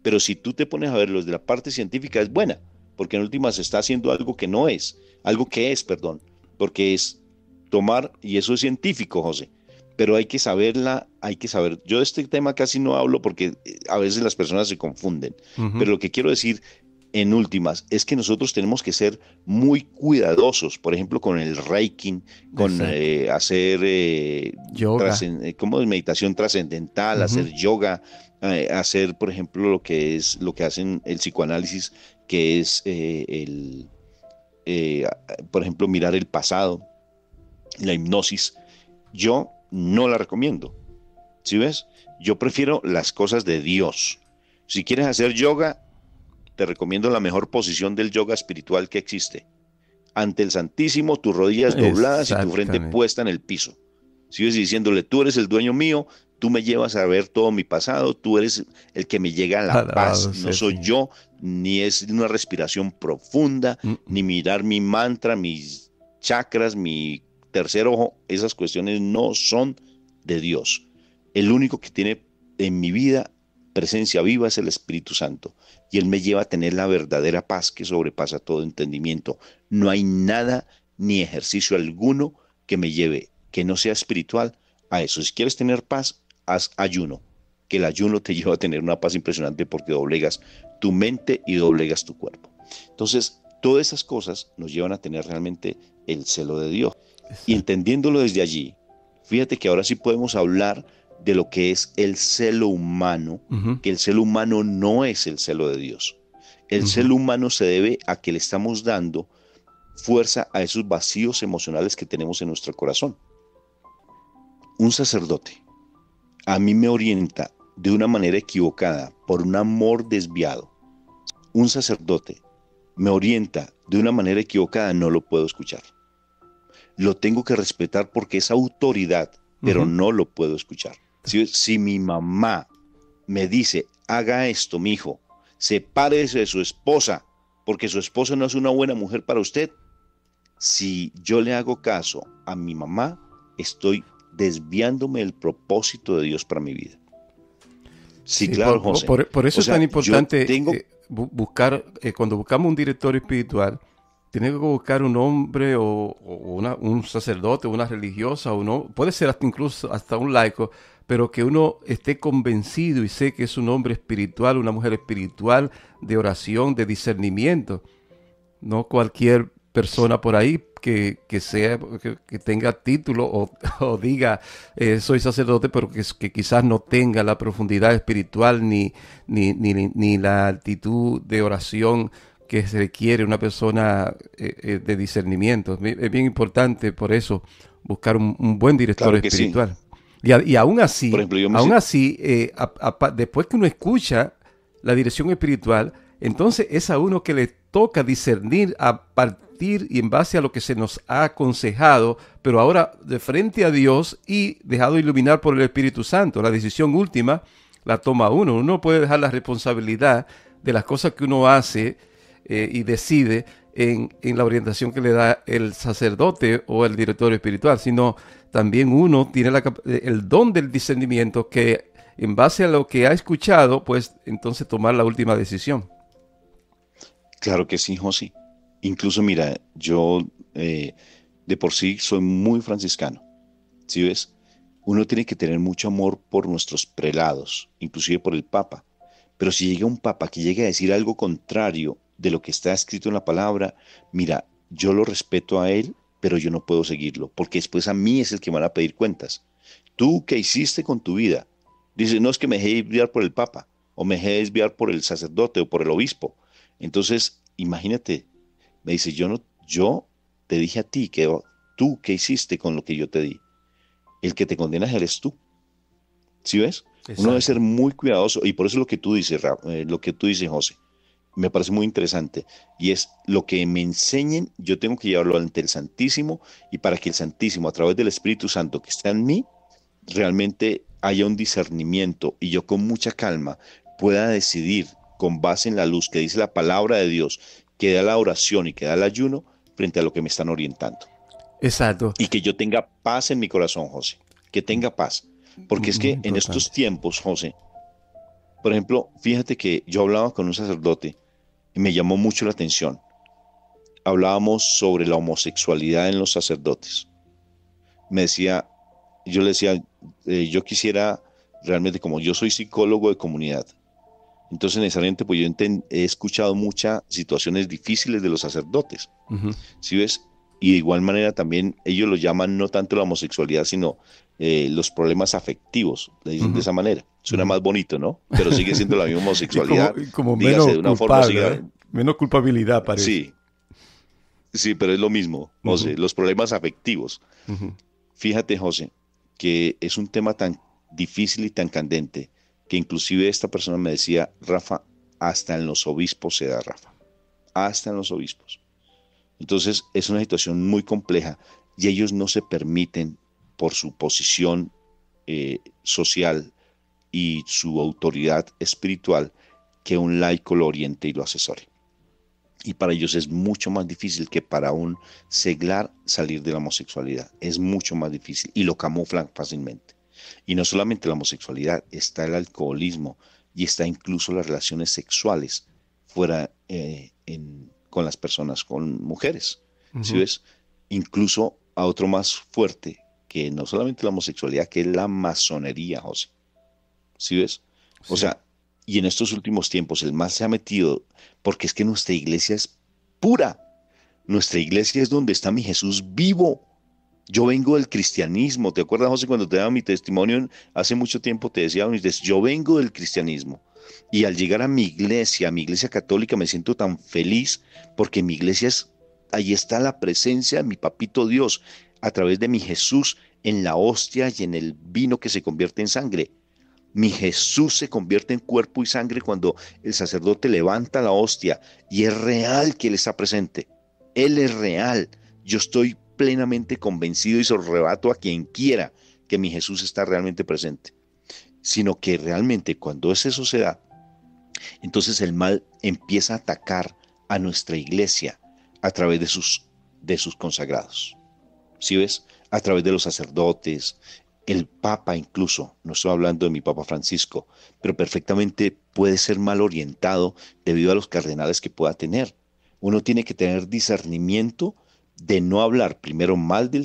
Pero si tú te pones a verlo desde la parte científica, es buena, porque en última se está haciendo algo que no es, algo que es, perdón, porque es tomar, y eso es científico, José, pero hay que saberla, hay que saber. Yo de este tema casi no hablo porque a veces las personas se confunden, pero lo que quiero decir en últimas es que nosotros tenemos que ser muy cuidadosos, por ejemplo, con el Reiki, con hacer yoga, como meditación trascendental, hacer yoga, hacer, por ejemplo, lo que hacen el psicoanálisis, que es por ejemplo, mirar el pasado, la hipnosis. Yo no la recomiendo. ¿Sí ves? Yo prefiero las cosas de Dios. Si quieres hacer yoga, te recomiendo la mejor posición del yoga espiritual que existe. Ante el Santísimo, tus rodillas dobladas y tu frente puesta en el piso. Sigues diciéndole, tú eres el dueño mío, tú me llevas a ver todo mi pasado, tú eres el que me llega a la paz. No soy yo, ni es una respiración profunda, ni mirar mi mantra, mis chakras, mi tercer ojo. Esas cuestiones no son de Dios. El único que tiene en mi vida presencia viva es el Espíritu Santo, y Él me lleva a tener la verdadera paz que sobrepasa todo entendimiento. No hay nada ni ejercicio alguno que me lleve, que no sea espiritual, a eso. Si quieres tener paz, haz ayuno, que el ayuno te lleva a tener una paz impresionante porque doblegas tu mente y doblegas tu cuerpo. Entonces, todas esas cosas nos llevan a tener realmente el celo de Dios. Exacto. Y entendiéndolo desde allí, fíjate que ahora sí podemos hablar de lo que es el celo humano, que el celo humano no es el celo de Dios. El celo humano se debe a que le estamos dando fuerza a esos vacíos emocionales que tenemos en nuestro corazón. Un sacerdote a mí me orienta de una manera equivocada por un amor desviado. Un sacerdote me orienta de una manera equivocada, no lo puedo escuchar. Lo tengo que respetar porque es autoridad, pero no lo puedo escuchar. Si mi mamá me dice, haga esto, mijo, sepárese de su esposa, porque su esposa no es una buena mujer para usted. Si yo le hago caso a mi mamá, estoy desviándome del propósito de Dios para mi vida. Sí, claro, José. Por eso es tan importante buscar, cuando buscamos un director espiritual, tiene que buscar un hombre o un sacerdote, una religiosa, puede ser incluso hasta un laico, pero que uno esté convencido y sé que es un hombre espiritual, una mujer espiritual, de oración, de discernimiento. No cualquier persona por ahí que tenga título o diga soy sacerdote, pero que quizás no tenga la profundidad espiritual ni la actitud de oración que se requiere una persona de discernimiento. Es bien importante por eso buscar un buen director espiritual. Sí. Y aún así, por ejemplo, después que uno escucha la dirección espiritual, entonces es a uno que le toca discernir a partir y en base a lo que se nos ha aconsejado, pero ahora de frente a Dios y dejado iluminar por el Espíritu Santo. La decisión última la toma uno. Uno no puede dejar la responsabilidad de las cosas que uno hace y decide en la orientación que le da el sacerdote o el director espiritual, sino también uno tiene el don del discernimiento que en base a lo que ha escuchado, pues entonces tomar la última decisión. Claro que sí, José. Incluso mira, yo de por sí soy muy franciscano, ¿sí ves? Uno tiene que tener mucho amor por nuestros prelados, inclusive por el Papa. Pero si llega un Papa que llegue a decir algo contrario de lo que está escrito en la palabra, mira, yo lo respeto a él, pero yo no puedo seguirlo, porque después a mí es el que van a pedir cuentas. ¿Tú qué hiciste con tu vida? Dice, no es que me dejé desviar por el Papa, o me dejé desviar por el sacerdote o por el obispo. Entonces, imagínate, me dice, yo te dije a ti que tú qué hiciste con lo que yo te di. El que te condenas eres tú. ¿Sí ves? Exacto. Uno debe ser muy cuidadoso, y por eso lo que tú dices, José, me parece muy interesante, y es lo que me enseñen, yo tengo que llevarlo ante el Santísimo, y para que el Santísimo, a través del Espíritu Santo que está en mí, realmente haya un discernimiento y yo con mucha calma pueda decidir con base en la luz que dice la palabra de Dios, que da la oración y que da el ayuno frente a lo que me están orientando. Exacto. Y que yo tenga paz en mi corazón, José, que tenga paz. Porque es que en estos tiempos, José, por ejemplo, fíjate que yo hablaba con un sacerdote y me llamó mucho la atención. Hablábamos sobre la homosexualidad en los sacerdotes. Me decía, yo le decía, yo quisiera realmente, como yo soy psicólogo de comunidad, entonces necesariamente pues yo he escuchado muchas situaciones difíciles de los sacerdotes, ¿sí ves? Y de igual manera también ellos lo llaman no tanto la homosexualidad, sino los problemas afectivos, le dicen de esa manera. Suena más bonito, ¿no? Pero sigue siendo la misma homosexualidad. como dígase, menos de una culpable, forma, ¿eh? Menos culpabilidad parece. Sí, sí, pero es lo mismo, José, los problemas afectivos. Fíjate, José, que es un tema tan difícil y tan candente que inclusive esta persona me decía, Rafa, hasta en los obispos se da, Rafa, hasta en los obispos. Entonces es una situación muy compleja y ellos no se permiten, por su posición social y su autoridad espiritual, que un laico lo oriente y lo asesore. Y para ellos es mucho más difícil que para un seglar salir de la homosexualidad. Es mucho más difícil y lo camuflan fácilmente. Y no solamente la homosexualidad, está el alcoholismo y está incluso las relaciones sexuales fuera con las personas, con mujeres. ¿Sí ves? Incluso a otro más fuerte que no solamente la homosexualidad, que es la masonería, José. ¿Sí ves? O sea, y en estos últimos tiempos el mal se ha metido, porque es que nuestra iglesia es pura. Nuestra iglesia es donde está mi Jesús vivo. Yo vengo del cristianismo. ¿Te acuerdas, José, cuando te daba mi testimonio hace mucho tiempo? Te decía, yo vengo del cristianismo. Y al llegar a mi iglesia católica, me siento tan feliz porque mi iglesia ahí está la presencia de mi papito Dios a través de mi Jesús en la hostia y en el vino que se convierte en sangre. Mi Jesús se convierte en cuerpo y sangre cuando el sacerdote levanta la hostia y es real que Él está presente. Él es real. Yo estoy plenamente convencido y se lo rebato a quien quiera que mi Jesús está realmente presente. Sino que realmente cuando eso se da, entonces el mal empieza a atacar a nuestra iglesia a través de sus consagrados. ¿Sí ves? A través de los sacerdotes, el Papa incluso, no estoy hablando de mi Papa Francisco, pero perfectamente puede ser mal orientado debido a los cardenales que pueda tener. Uno tiene que tener discernimiento de no hablar primero mal de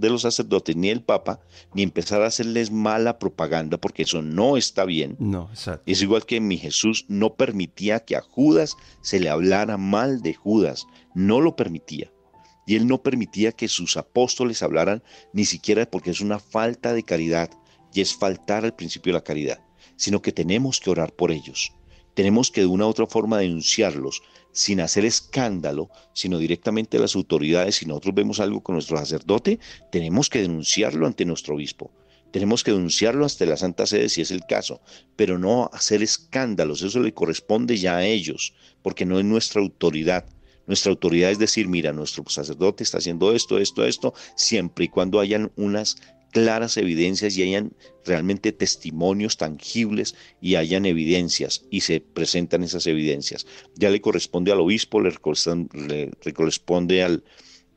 los sacerdotes ni del Papa, ni empezar a hacerles mala propaganda, porque eso no está bien. No, exacto. Es igual que mi Jesús no permitía que a Judas se le hablara mal de Judas, no lo permitía. Y él no permitía que sus apóstoles hablaran ni siquiera, porque es una falta de caridad y es faltar al principio de la caridad, sino que tenemos que orar por ellos. Tenemos que de una u otra forma denunciarlos sin hacer escándalo, sino directamente a las autoridades. Si nosotros vemos algo con nuestro sacerdote, tenemos que denunciarlo ante nuestro obispo. Tenemos que denunciarlo hasta la Santa Sede si es el caso, pero no hacer escándalos. Eso le corresponde ya a ellos, porque no es nuestra autoridad. Nuestra autoridad es decir, mira, nuestro sacerdote está haciendo esto, siempre y cuando hayan unas claras evidencias y hayan realmente testimonios tangibles y hayan evidencias y se presentan esas evidencias. Ya le corresponde al obispo, le corresponde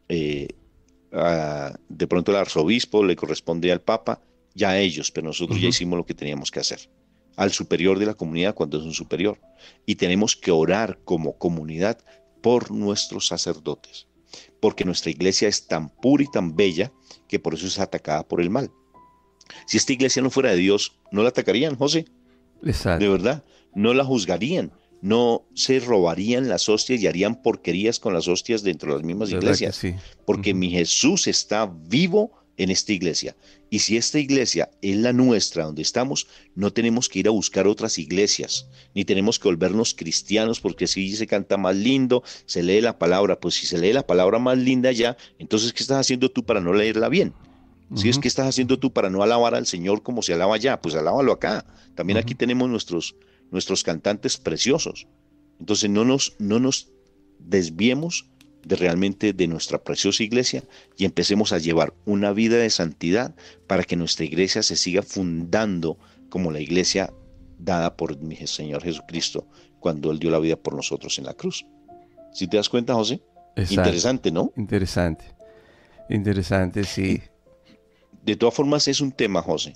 de pronto al arzobispo, le corresponde al papa, ya a ellos, pero nosotros ya hicimos lo que teníamos que hacer. Al superior de la comunidad cuando es un superior. Y tenemos que orar como comunidad por nuestros sacerdotes, porque nuestra iglesia es tan pura y tan bella que por eso es atacada por el mal. Si esta iglesia no fuera de Dios, no la atacarían, José. Exacto. De verdad, no la juzgarían, no se robarían las hostias y harían porquerías con las hostias dentro de las mismas iglesias. Sí. Porque mi Jesús está vivo en esta iglesia. Y si esta iglesia es la nuestra, donde estamos, no tenemos que ir a buscar otras iglesias, ni tenemos que volvernos cristianos, porque si se canta más lindo, se lee la palabra. Pues si se lee la palabra más linda ya, entonces ¿qué estás haciendo tú para no leerla bien? Si es que estás haciendo tú para no alabar al Señor como se alaba allá, pues alábalo acá. También aquí tenemos nuestros cantantes preciosos. Entonces no nos desviemos de realmente de nuestra preciosa iglesia y empecemos a llevar una vida de santidad para que nuestra iglesia se siga fundando como la iglesia dada por mi Señor Jesucristo cuando Él dio la vida por nosotros en la cruz. ¿Sí te das cuenta, José? Exacto. Interesante, ¿no? Interesante, sí. De todas formas es un tema, José,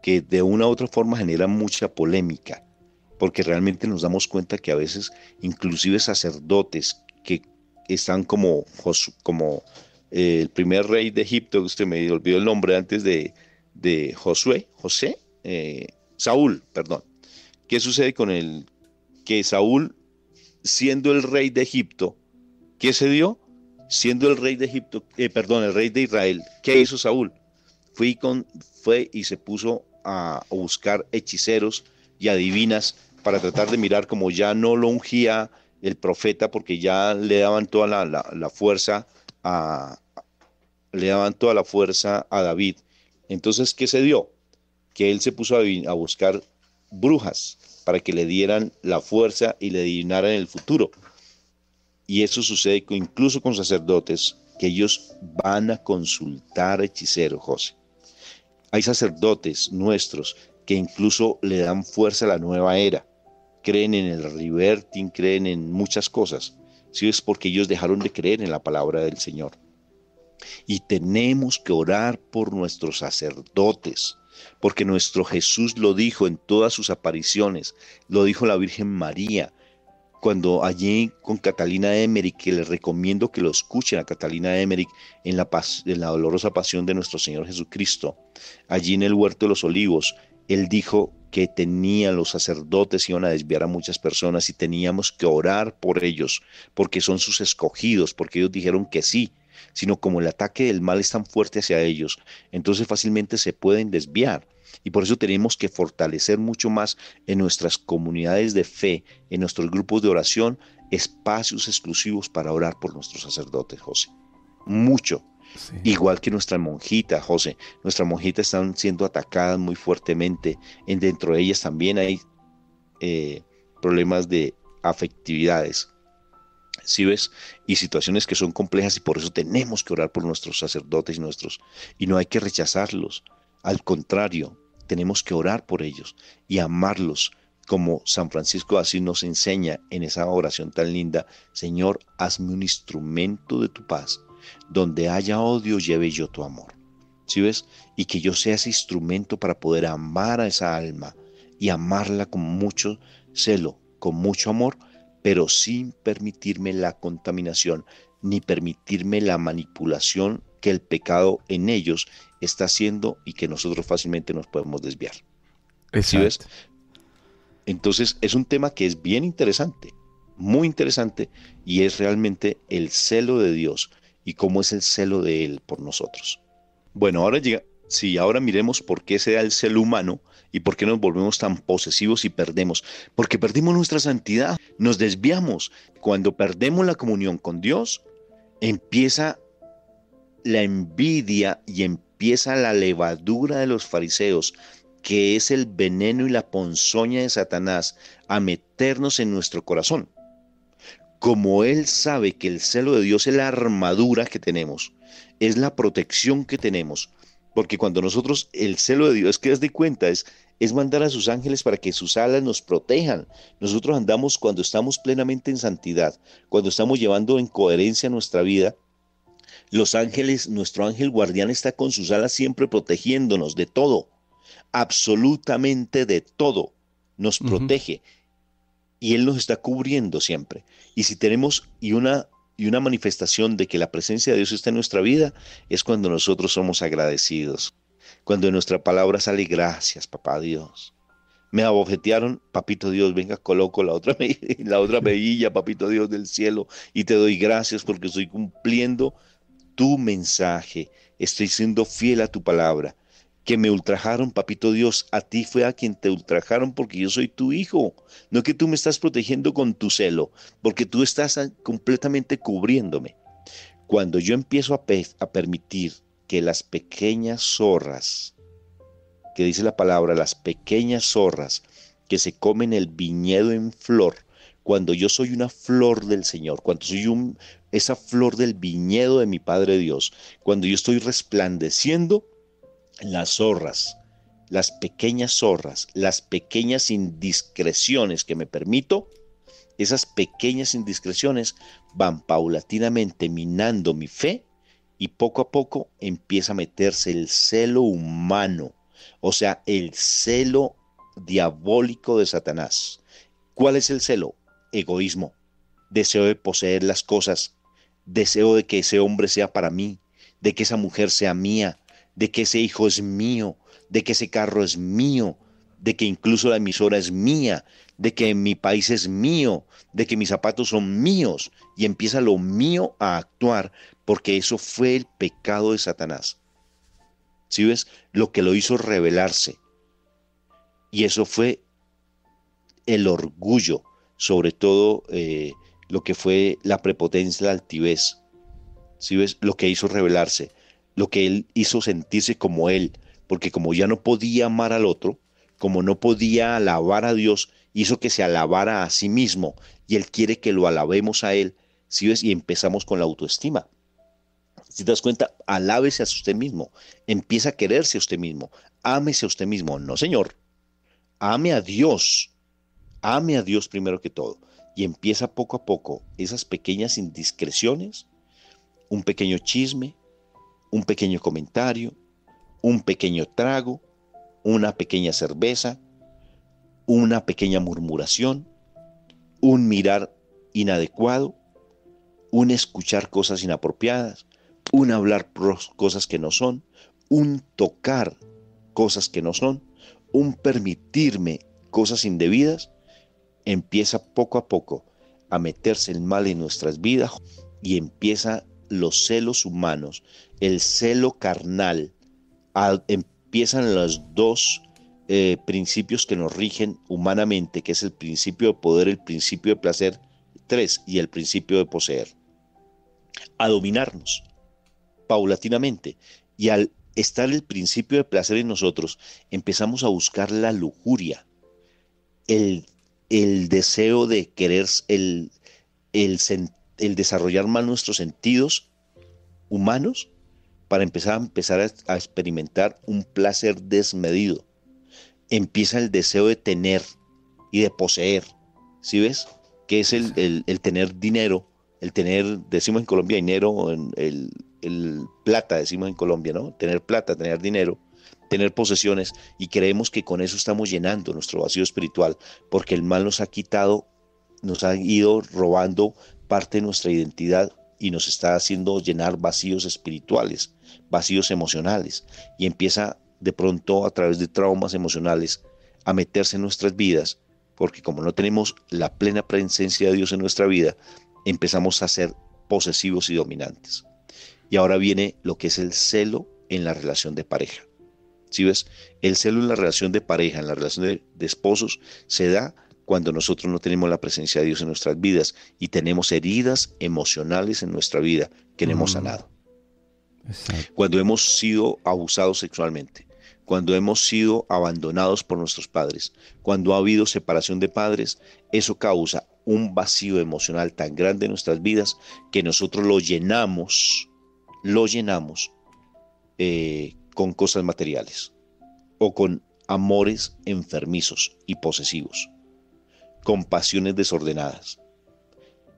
que de una u otra forma genera mucha polémica, porque realmente nos damos cuenta que a veces inclusive sacerdotes que están como el primer rey de Egipto, usted me olvidó el nombre antes de Saúl, perdón. ¿Qué sucede con que Saúl, siendo el rey de Egipto, ¿qué se dio? Siendo el rey de Egipto, el rey de Israel, ¿qué hizo Saúl? Fue y se puso a buscar hechiceros y adivinas para tratar de mirar, como ya no lo ungía el profeta, porque ya le daban toda la fuerza a David. Entonces, ¿qué se dio? Que él se puso a buscar brujas para que le dieran la fuerza y le adivinaran el futuro. Y eso sucede incluso con sacerdotes, que ellos van a consultar hechiceros, José. Hay sacerdotes nuestros que incluso le dan fuerza a la nueva era. Creen en el reverting, creen en muchas cosas. Sí, es porque ellos dejaron de creer en la palabra del Señor. Y tenemos que orar por nuestros sacerdotes, porque nuestro Jesús lo dijo en todas sus apariciones, lo dijo la Virgen María, cuando allí con Catalina Emmerich, que les recomiendo que lo escuchen a Catalina Emmerich en la dolorosa pasión de nuestro Señor Jesucristo, allí en el Huerto de los Olivos, él dijo que los sacerdotes iban a desviar a muchas personas y teníamos que orar por ellos, porque son sus escogidos, porque ellos dijeron que sí, sino como el ataque del mal es tan fuerte hacia ellos, entonces fácilmente se pueden desviar. Y por eso tenemos que fortalecer mucho más en nuestras comunidades de fe, en nuestros grupos de oración, espacios exclusivos para orar por nuestros sacerdotes, José. Mucho. Sí. Igual que nuestras monjitas, José. Nuestras monjitas están siendo atacadas muy fuertemente. Dentro de ellas también hay problemas de afectividades. ¿Sí ves? Y situaciones que son complejas, y por eso tenemos que orar por nuestros sacerdotes y no hay que rechazarlos. Al contrario, tenemos que orar por ellos y amarlos, como San Francisco de Asís nos enseña en esa oración tan linda: Señor, hazme un instrumento de tu paz, donde haya odio lleve yo tu amor. ¿Sí ves? Y que yo sea ese instrumento para poder amar a esa alma y amarla con mucho celo, con mucho amor, pero sin permitirme la contaminación, ni permitirme la manipulación que el pecado en ellos está haciendo y que nosotros fácilmente nos podemos desviar. ¿Sí ves? Entonces es un tema que es bien interesante, muy interesante, y es realmente el celo de Dios y cómo es el celo de Él por nosotros. Bueno, ahora miremos por qué se da el celo humano y por qué nos volvemos tan posesivos y perdemos. Porque perdimos nuestra santidad, nos desviamos. Cuando perdemos la comunión con Dios, empieza la envidia y empieza la levadura de los fariseos, que es el veneno y la ponzoña de Satanás, a meternos en nuestro corazón. Como él sabe que el celo de Dios es la armadura que tenemos, es la protección que tenemos, porque cuando nosotros, el celo de Dios, que das de cuenta, es mandar a sus ángeles para que sus alas nos protejan. Nosotros andamos cuando estamos plenamente en santidad, cuando estamos llevando en coherencia nuestra vida. Los ángeles, nuestro ángel guardián está con sus alas siempre protegiéndonos de todo, absolutamente de todo, nos protege, y Él nos está cubriendo siempre. Y si tenemos una manifestación de que la presencia de Dios está en nuestra vida, es cuando nosotros somos agradecidos, cuando en nuestra palabra sale gracias, papá Dios. Me abofetearon, papito Dios, venga, coloco la otra mejilla, papito Dios del cielo, y te doy gracias porque estoy cumpliendo tu mensaje, estoy siendo fiel a tu palabra. Que me ultrajaron, papito Dios, a ti fue a quien te ultrajaron, porque yo soy tu hijo, no que tú me estás protegiendo con tu celo, porque tú estás completamente cubriéndome. Cuando yo empiezo a permitir que las pequeñas zorras, que dice la palabra, las pequeñas zorras que se comen el viñedo en flor, cuando yo soy una flor del Señor, cuando soy esa flor del viñedo de mi Padre Dios, cuando yo estoy resplandeciendo, las zorras, las pequeñas indiscreciones que me permito, esas pequeñas indiscreciones van paulatinamente minando mi fe y poco a poco empieza a meterse el celo humano, o sea, el celo diabólico de Satanás. ¿Cuál es el celo? Egoísmo, deseo de poseer las cosas, deseo de que ese hombre sea para mí, de que esa mujer sea mía, de que ese hijo es mío, de que ese carro es mío, de que incluso la emisora es mía, de que mi país es mío, de que mis zapatos son míos, y empieza lo mío a actuar, porque eso fue el pecado de Satanás. ¿Sí ves? Lo que lo hizo rebelarse. Y eso fue el orgullo, sobre todo lo que fue la prepotencia, la altivez. ¿Sí ves? Lo que hizo rebelarse, lo que él hizo sentirse como él, porque como ya no podía amar al otro, como no podía alabar a Dios, hizo que se alabara a sí mismo, y él quiere que lo alabemos a él. ¿Sí ves? Y empezamos con la autoestima. Si te das cuenta, alábese a usted mismo, empieza a quererse a usted mismo, ámese a usted mismo. No, señor, ame a Dios primero que todo, y empieza poco a poco esas pequeñas indiscreciones, un pequeño chisme, un pequeño comentario, un pequeño trago, una pequeña cerveza, una pequeña murmuración, un mirar inadecuado, un escuchar cosas inapropiadas, un hablar cosas que no son, un tocar cosas que no son, un permitirme cosas indebidas. Empieza poco a poco a meterse el mal en nuestras vidas y empieza los celos humanos, el celo carnal. Empiezan los dos principios que nos rigen humanamente, que es el principio de poder, el principio de placer, 3, y el principio de poseer, a dominarnos paulatinamente. Y al estar el principio de placer en nosotros, empezamos a buscar la lujuria, el deseo de querer, el desarrollar más nuestros sentidos humanos para empezar a experimentar un placer desmedido. Empieza el deseo de tener y de poseer. ¿Sí ves? Que es el tener dinero, el tener, decimos en Colombia, dinero, el plata, decimos en Colombia, ¿no? Tener plata, tener dinero, tener posesiones, y creemos que con eso estamos llenando nuestro vacío espiritual, porque el mal nos ha quitado, nos ha ido robando parte de nuestra identidad y nos está haciendo llenar vacíos espirituales, vacíos emocionales, y empieza de pronto a través de traumas emocionales a meterse en nuestras vidas, porque como no tenemos la plena presencia de Dios en nuestra vida, empezamos a ser posesivos y dominantes. Y ahora viene lo que es el celo en la relación de pareja. ¿Sí ves? El celo en la relación de pareja, en la relación de esposos, se da cuando nosotros no tenemos la presencia de Dios en nuestras vidas y tenemos heridas emocionales en nuestra vida que no hemos sanado. Exacto. Cuando hemos sido abusados sexualmente, cuando hemos sido abandonados por nuestros padres, cuando ha habido separación de padres, eso causa un vacío emocional tan grande en nuestras vidas que nosotros lo llenamos con cosas materiales o con amores enfermizos y posesivos, con pasiones desordenadas,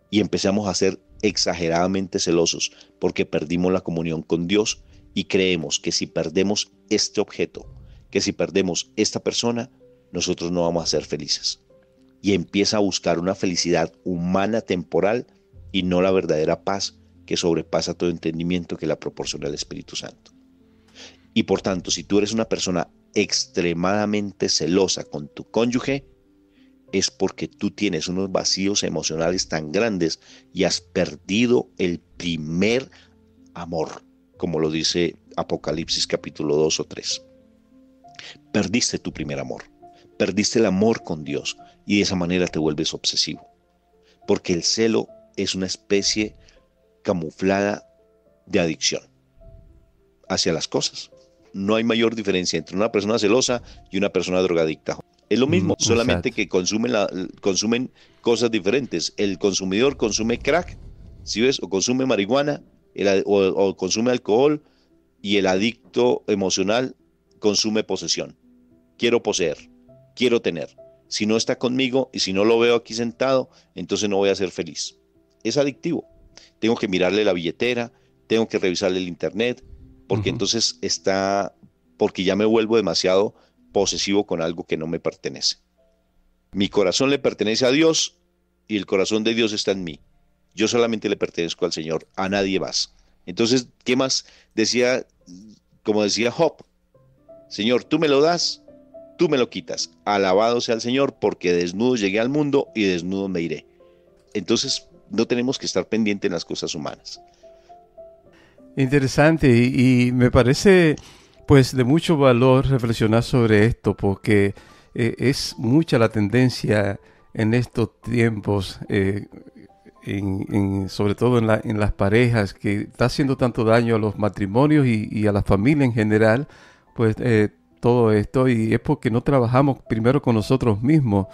y empezamos a ser exageradamente celosos porque perdimos la comunión con Dios y creemos que si perdemos este objeto, que si perdemos esta persona, nosotros no vamos a ser felices, y empieza a buscar una felicidad humana temporal y no la verdadera paz que sobrepasa todo entendimiento que la proporciona el Espíritu Santo. Y por tanto, si tú eres una persona extremadamente celosa con tu cónyuge, es porque tú tienes unos vacíos emocionales tan grandes y has perdido el primer amor, como lo dice Apocalipsis capítulo 2 o 3. Perdiste tu primer amor, perdiste el amor con Dios, y de esa manera te vuelves obsesivo, porque el celo es una especie camuflada de adicción hacia las cosas. No hay mayor diferencia entre una persona celosa y una persona drogadicta. Es lo mismo, solamente Exacto. que consumen cosas diferentes. El consumidor consume crack, ¿sí ves? O consume marihuana, o consume alcohol, y el adicto emocional consume posesión. Quiero poseer, quiero tener. Si no está conmigo y si no lo veo aquí sentado, entonces no voy a ser feliz. Es adictivo. Tengo que mirarle la billetera, tengo que revisarle el internet, porque Ujú. entonces porque ya me vuelvo demasiado posesivo con algo que no me pertenece. Mi corazón le pertenece a Dios y el corazón de Dios está en mí. Yo solamente le pertenezco al Señor, a nadie más. Entonces, ¿qué más decía? Como decía Job, Señor, tú me lo das, tú me lo quitas. Alabado sea el Señor, porque desnudo llegué al mundo y desnudo me iré. Entonces, no tenemos que estar pendientes en las cosas humanas. Interesante y me parece pues de mucho valor reflexionar sobre esto porque es mucha la tendencia en estos tiempos, sobre todo en las parejas, que está haciendo tanto daño a los matrimonios y a la familia en general, pues todo esto y es porque no trabajamos primero con nosotros mismos,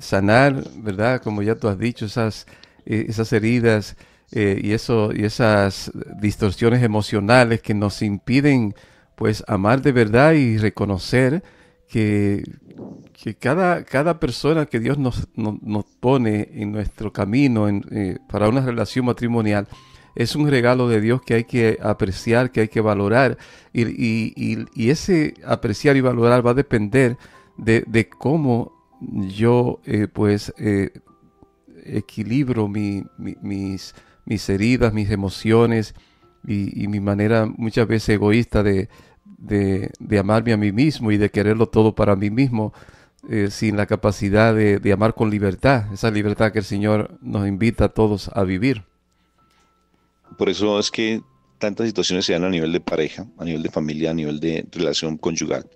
sanar, ¿verdad? Como ya tú has dicho, esas heridas y esas distorsiones emocionales que nos impiden pues amar de verdad y reconocer que, que cada persona que Dios nos pone en nuestro camino para una relación matrimonial es un regalo de Dios que hay que apreciar, que hay que valorar y ese apreciar y valorar va a depender de cómo yo equilibro mis heridas, mis emociones y mi manera muchas veces egoísta de amarme a mí mismo y de quererlo todo para mí mismo, sin la capacidad de amar con libertad, esa libertad que el Señor nos invita a todos a vivir. Por eso es que tantas situaciones se dan a nivel de pareja, a nivel de familia, a nivel de relación conyugal.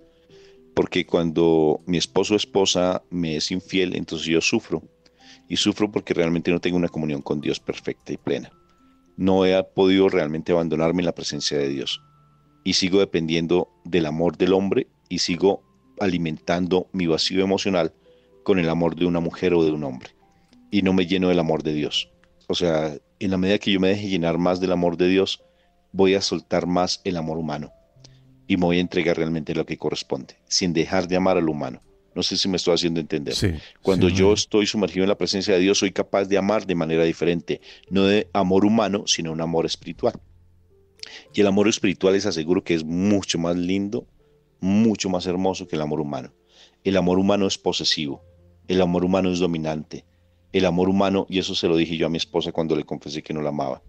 Porque cuando mi esposo o esposa me es infiel, entonces yo sufro. Y sufro porque realmente no tengo una comunión con Dios perfecta y plena. No he podido realmente abandonarme en la presencia de Dios. Y sigo dependiendo del amor del hombre y sigo alimentando mi vacío emocional con el amor de una mujer o de un hombre. Y no me lleno del amor de Dios. O sea, en la medida que yo me deje llenar más del amor de Dios, voy a soltar más el amor humano y me voy a entregar realmente lo que corresponde, sin dejar de amar al humano. No sé si me estoy haciendo entender. Sí, sí, Cuando muy yo bien. estoy sumergido en la presencia de Dios, soy capaz de amar de manera diferente, no de amor humano, sino un amor espiritual. Y el amor espiritual les aseguro que es mucho más lindo, mucho más hermoso que el amor humano. El amor humano es posesivo, el amor humano es dominante, el amor humano, y eso se lo dije yo a mi esposa cuando le confesé que no la amaba,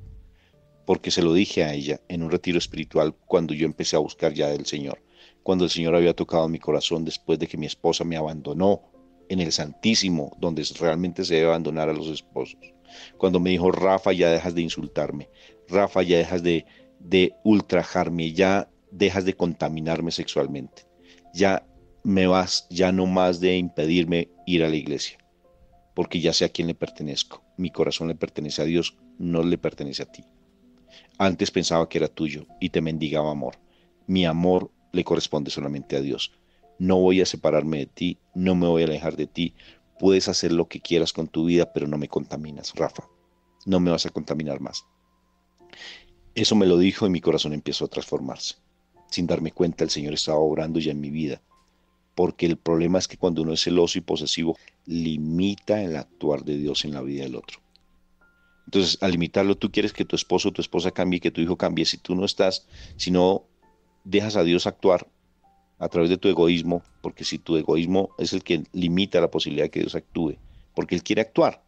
porque se lo dije a ella en un retiro espiritual cuando yo empecé a buscar ya del Señor, cuando el Señor había tocado mi corazón después de que mi esposa me abandonó en el Santísimo, donde realmente se debe abandonar a los esposos. Cuando me dijo, Rafa, ya dejas de insultarme, Rafa, ya dejas de ultrajarme, ya dejas de contaminarme sexualmente, ya me vas, ya no más de impedirme ir a la iglesia, porque ya sé a quién le pertenezco. Mi corazón le pertenece a Dios, no le pertenece a ti. Antes pensaba que era tuyo y te mendigaba amor. Mi amor le corresponde solamente a Dios. No voy a separarme de ti, no me voy a alejar de ti. Puedes hacer lo que quieras con tu vida, pero no me contaminas, Rafa. No me vas a contaminar más. Eso me lo dijo y mi corazón empezó a transformarse. Sin darme cuenta, el Señor estaba obrando ya en mi vida. Porque el problema es que cuando uno es celoso y posesivo, limita el actuar de Dios en la vida del otro. Entonces, al limitarlo, tú quieres que tu esposo o tu esposa cambie, que tu hijo cambie. Si tú no estás, si no dejas a Dios actuar a través de tu egoísmo, porque si tu egoísmo es el que limita la posibilidad de que Dios actúe, porque Él quiere actuar,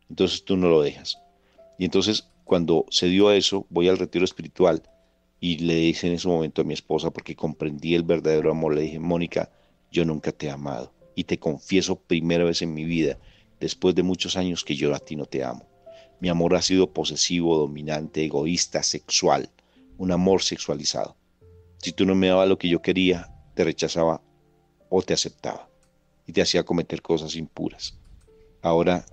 entonces tú no lo dejas. Y entonces, cuando se dio eso, voy al retiro espiritual y le dije en ese momento a mi esposa, porque comprendí el verdadero amor, le dije, Mónica, yo nunca te he amado y te confieso primera vez en mi vida, después de muchos años, que yo a ti no te amo. Mi amor ha sido posesivo, dominante, egoísta, sexual, un amor sexualizado. Si tú no me dabas lo que yo quería, te rechazaba o te aceptaba y te hacía cometer cosas impuras. Ahora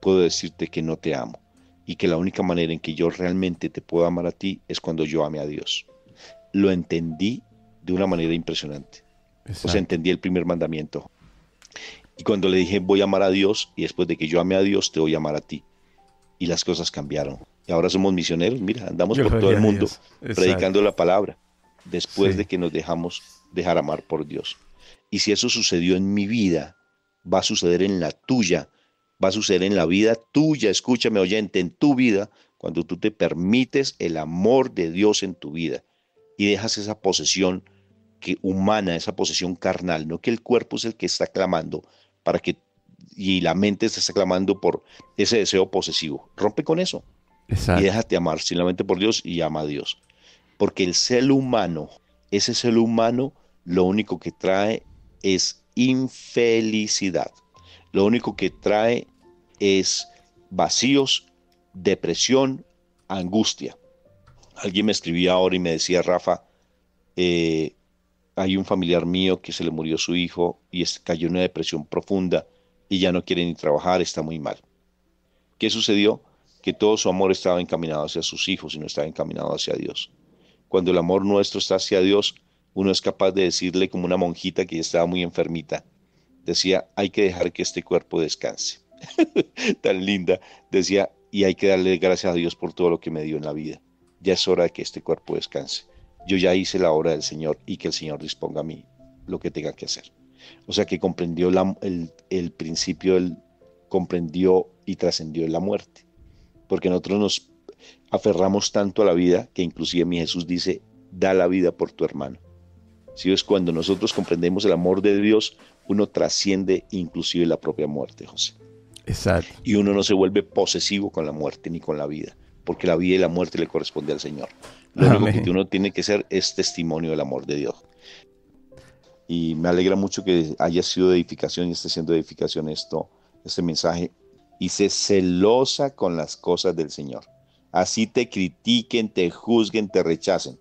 puedo decirte que no te amo y que la única manera en que yo realmente te puedo amar a ti es cuando yo ame a Dios. Lo entendí de una manera impresionante. O sea, entendí el primer mandamiento. Y cuando le dije, voy a amar a Dios, y después de que yo ame a Dios, te voy a amar a ti. Y las cosas cambiaron. Y ahora somos misioneros, mira, andamos por todo el mundo predicando la palabra, después de que nos dejamos dejar amar por Dios. Y si eso sucedió en mi vida, va a suceder en la tuya, va a suceder en la vida tuya, escúchame oyente, en tu vida, cuando tú te permites el amor de Dios en tu vida y dejas esa posesión humana, esa posesión carnal, no que el cuerpo es el que está clamando para que, y la mente está clamando por ese deseo posesivo. Rompe con eso. Exacto. Y déjate amar simplemente por Dios y ama a Dios. Porque el ser humano, ese ser humano, lo único que trae es infelicidad. Lo único que trae es vacíos, depresión, angustia. Alguien me escribía ahora y me decía, Rafa, hay un familiar mío que se le murió su hijo y cayó en una depresión profunda y ya no quiere ni trabajar, está muy mal. ¿Qué sucedió? Que todo su amor estaba encaminado hacia sus hijos y no estaba encaminado hacia Dios. Cuando el amor nuestro está hacia Dios, uno es capaz de decirle como una monjita que ya estaba muy enfermita. Decía, hay que dejar que este cuerpo descanse. Tan linda. Decía, y hay que darle gracias a Dios por todo lo que me dio en la vida. Ya es hora de que este cuerpo descanse. Yo ya hice la obra del Señor y que el Señor disponga a mí lo que tenga que hacer. O sea que comprendió el principio, comprendió y trascendió en la muerte. Porque nosotros nos aferramos tanto a la vida que inclusive mi Jesús dice, da la vida por tu hermano. Si es cuando nosotros comprendemos el amor de Dios, uno trasciende inclusive la propia muerte, José. Exacto. Y uno no se vuelve posesivo con la muerte ni con la vida, porque la vida y la muerte le corresponde al Señor. Lo único que uno tiene que ser es testimonio del amor de Dios. Y me alegra mucho que haya sido de edificación y esté siendo de edificación este mensaje. Y sé celosa con las cosas del Señor. Así te critiquen, te juzguen, te rechacen.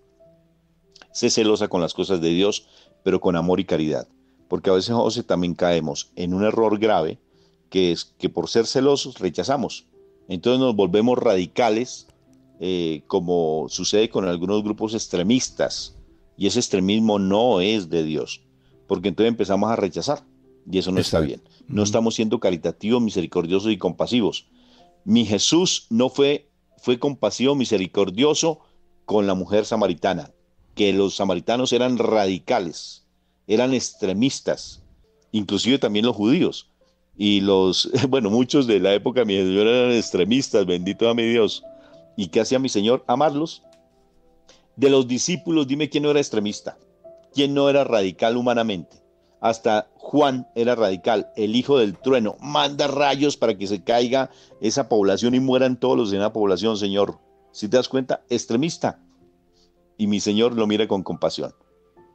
Sé celosa con las cosas de Dios, pero con amor y caridad. Porque a veces, José, también caemos en un error grave, que es que por ser celosos rechazamos. Entonces nos volvemos radicales, como sucede con algunos grupos extremistas. Y ese extremismo no es de Dios, porque entonces empezamos a rechazar. Y eso no está bien. No estamos siendo caritativos, misericordiosos y compasivos. Mi Jesús no fue compasivo, misericordioso con la mujer samaritana, que los samaritanos eran radicales, eran extremistas, inclusive también los judíos. Y muchos de la época de mi Señor eran extremistas, bendito a mi Dios. ¿Y qué hacía mi Señor? Amarlos. De los discípulos, dime quién no era extremista, quién no era radical humanamente. Hasta Juan era radical, el hijo del trueno, manda rayos para que se caiga esa población y mueran todos los de la población, Señor. Si te das cuenta, extremista. Y mi Señor lo mira con compasión.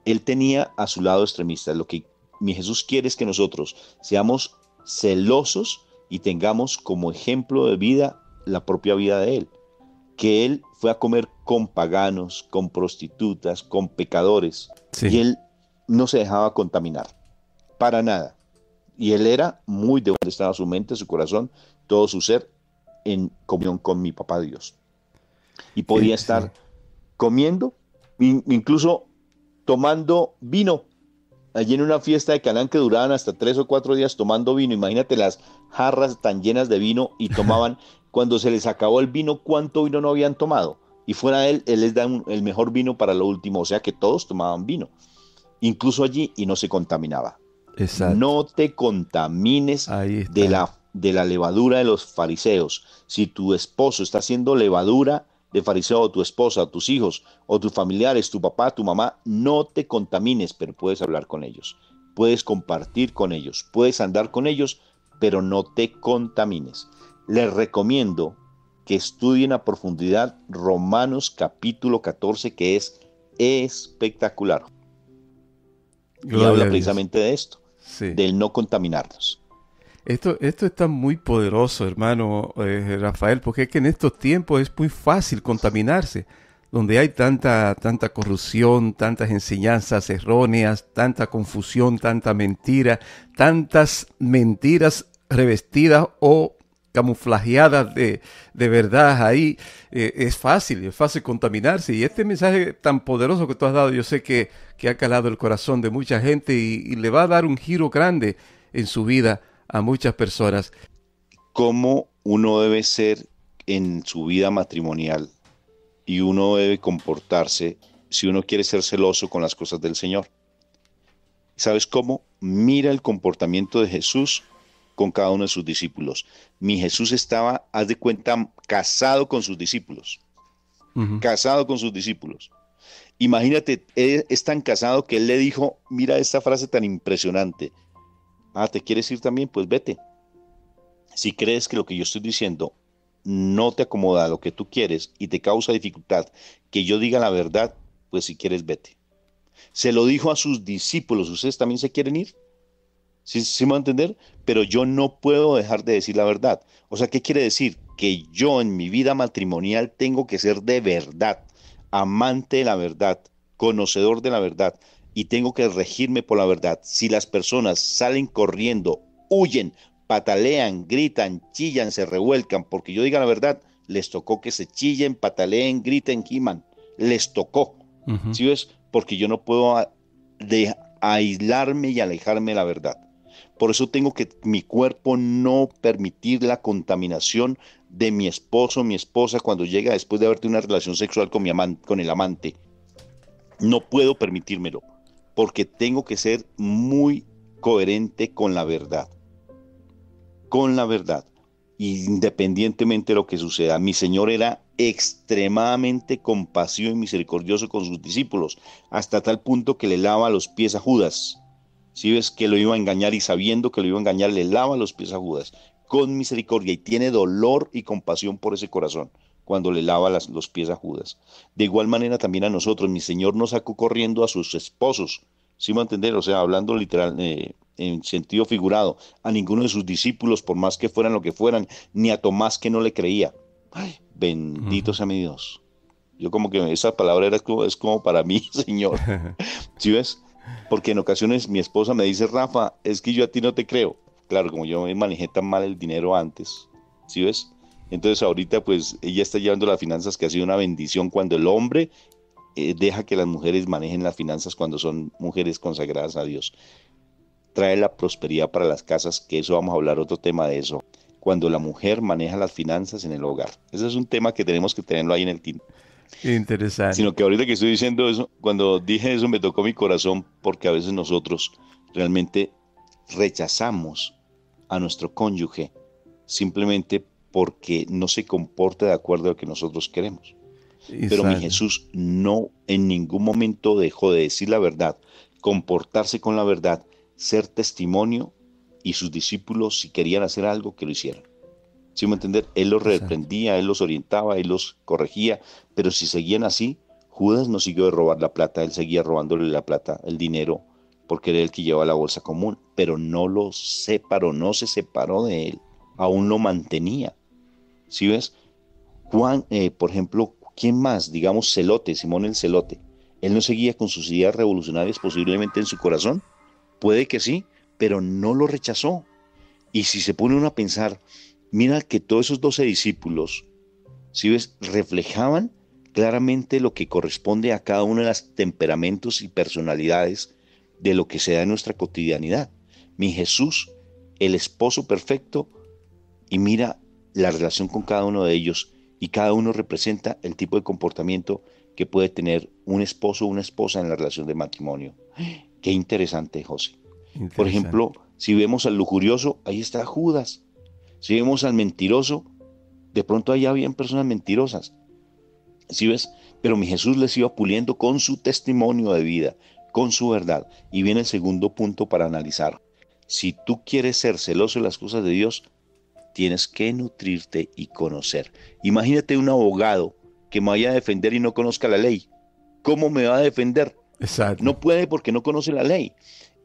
Él tenía a su lado extremista. Lo que mi Jesús quiere es que nosotros seamos celosos y tengamos como ejemplo de vida la propia vida de Él. Que Él fue a comer con paganos, con prostitutas, con pecadores. Sí. Y Él no se dejaba contaminar, para nada. Y Él era muy de donde estaba su mente, su corazón, todo su ser en comunión con mi papá Dios. Y podía estar comiendo, incluso tomando vino. Allí en una fiesta de Canaán que duraban hasta 3 o 4 días tomando vino. Imagínate las jarras tan llenas de vino y tomaban, cuando se les acabó el vino, ¿cuánto vino no habían tomado? Y fuera de Él les da el mejor vino para lo último. O sea que todos tomaban vino. Incluso allí, y no se contaminaba. Exacto. No te contamines de la levadura de los fariseos. Si tu esposo está haciendo levadura de fariseo, o tu esposa, o tus hijos, o tus familiares, tu papá, tu mamá, no te contamines, pero puedes hablar con ellos, puedes compartir con ellos, puedes andar con ellos, pero no te contamines. Les recomiendo que estudien a profundidad Romanos capítulo 14, que es espectacular. Y habla precisamente de esto, del no contaminarnos. Esto está muy poderoso, hermano Rafael, porque es que en estos tiempos es muy fácil contaminarse, donde hay tanta corrupción, tantas enseñanzas erróneas, tanta confusión, tantas mentiras revestidas o camuflajeadas de verdad ahí, es fácil contaminarse. Y este mensaje tan poderoso que tú has dado, yo sé que ha calado el corazón de mucha gente y le va a dar un giro grande en su vida a muchas personas. ¿Cómo uno debe ser en su vida matrimonial y uno debe comportarse si uno quiere ser celoso con las cosas del Señor? ¿Sabes cómo? Mira el comportamiento de Jesús con cada uno de sus discípulos. Mi Jesús estaba, haz de cuenta, casado con sus discípulos. Casado con sus discípulos. Imagínate, él es tan casado que él le dijo, mira esta frase tan impresionante. ¿Te quieres ir también? Pues vete. Si crees que lo que yo estoy diciendo no te acomoda a lo que tú quieres y te causa dificultad que yo diga la verdad, pues si quieres vete. Se lo dijo a sus discípulos, ¿ustedes también se quieren ir? ¿Sí me van a entender? Pero yo no puedo dejar de decir la verdad. O sea, ¿qué quiere decir? Que yo en mi vida matrimonial tengo que ser de verdad, amante de la verdad, conocedor de la verdad, y tengo que regirme por la verdad. Si las personas salen corriendo, huyen, patalean, gritan, chillan, se revuelcan, porque yo diga la verdad, les tocó que se chillen, pataleen, griten, giman. Les tocó. ¿Sí ves? Porque yo no puedo aislarme y alejarme de la verdad. Por eso tengo que mi cuerpo no permitir la contaminación de mi esposo o mi esposa cuando llega después de haber tenido una relación sexual con el amante. No puedo permitírmelo, porque tengo que ser muy coherente con la verdad. Con la verdad. Independientemente de lo que suceda, mi Señor era extremadamente compasivo y misericordioso con sus discípulos, hasta tal punto que le lava los pies a Judas. Si ves que lo iba a engañar y sabiendo que lo iba a engañar, le lava los pies a Judas con misericordia y tiene dolor y compasión por ese corazón cuando le lava los pies a Judas. De igual manera también a nosotros, mi Señor no sacó corriendo a sus esposos, ¿sí me va a entender? O sea, hablando literal, en sentido figurado, a ninguno de sus discípulos, por más que fueran lo que fueran, ni a Tomás que no le creía. Ay, bendito sea mi Dios. Yo como que esa palabra es como para mí, Señor. ¿Sí ves? Porque en ocasiones mi esposa me dice, Rafa, es que yo a ti no te creo. Claro, como yo me manejé tan mal el dinero antes, ¿sí ves? Entonces ahorita pues ella está llevando las finanzas, que ha sido una bendición cuando el hombre deja que las mujeres manejen las finanzas cuando son mujeres consagradas a Dios. Trae la prosperidad para las casas, que eso vamos a hablar otro tema de eso. Cuando la mujer maneja las finanzas en el hogar. Ese es un tema que tenemos que tenerlo ahí en el team. Interesante. Sino que ahorita que estoy diciendo eso, cuando dije eso me tocó mi corazón, porque a veces nosotros realmente rechazamos a nuestro cónyuge simplemente porque no se comporta de acuerdo a lo que nosotros queremos. Exacto. Pero mi Jesús no en ningún momento dejó de decir la verdad, comportarse con la verdad, ser testimonio, y sus discípulos, si querían hacer algo, que lo hicieran. ¿Sí me entienden? Él los reprendía, él los orientaba, él los corregía, pero si seguían así, Judas no siguió de robar la plata, él seguía robándole la plata, el dinero, porque era el que llevaba la bolsa común, pero no lo separó, no se separó de él, aún lo mantenía. ¿Sí ves? Juan, por ejemplo, ¿quién más? Digamos Celote, Simón el Celote. ¿Él no seguía con sus ideas revolucionarias posiblemente en su corazón? Puede que sí, pero no lo rechazó. Y si se pone uno a pensar, mira que todos esos 12 discípulos, ¿sí ves? Reflejaban claramente lo que corresponde a cada uno de los temperamentos y personalidades de lo que se da en nuestra cotidianidad. Mi Jesús, el esposo perfecto, y mira la relación con cada uno de ellos, y cada uno representa el tipo de comportamiento que puede tener un esposo o una esposa en la relación de matrimonio. Qué interesante, José. Por ejemplo, si vemos al lujurioso, ahí está Judas. Si vemos al mentiroso, de pronto allá habían personas mentirosas. ¿Sí ves? Pero mi Jesús les iba puliendo con su testimonio de vida, con su verdad. Y viene el segundo punto para analizar. Si tú quieres ser celoso de las cosas de Dios, tienes que nutrirte y conocer. Imagínate un abogado que me vaya a defender y no conozca la ley. ¿Cómo me va a defender? Exacto. No puede porque no conoce la ley.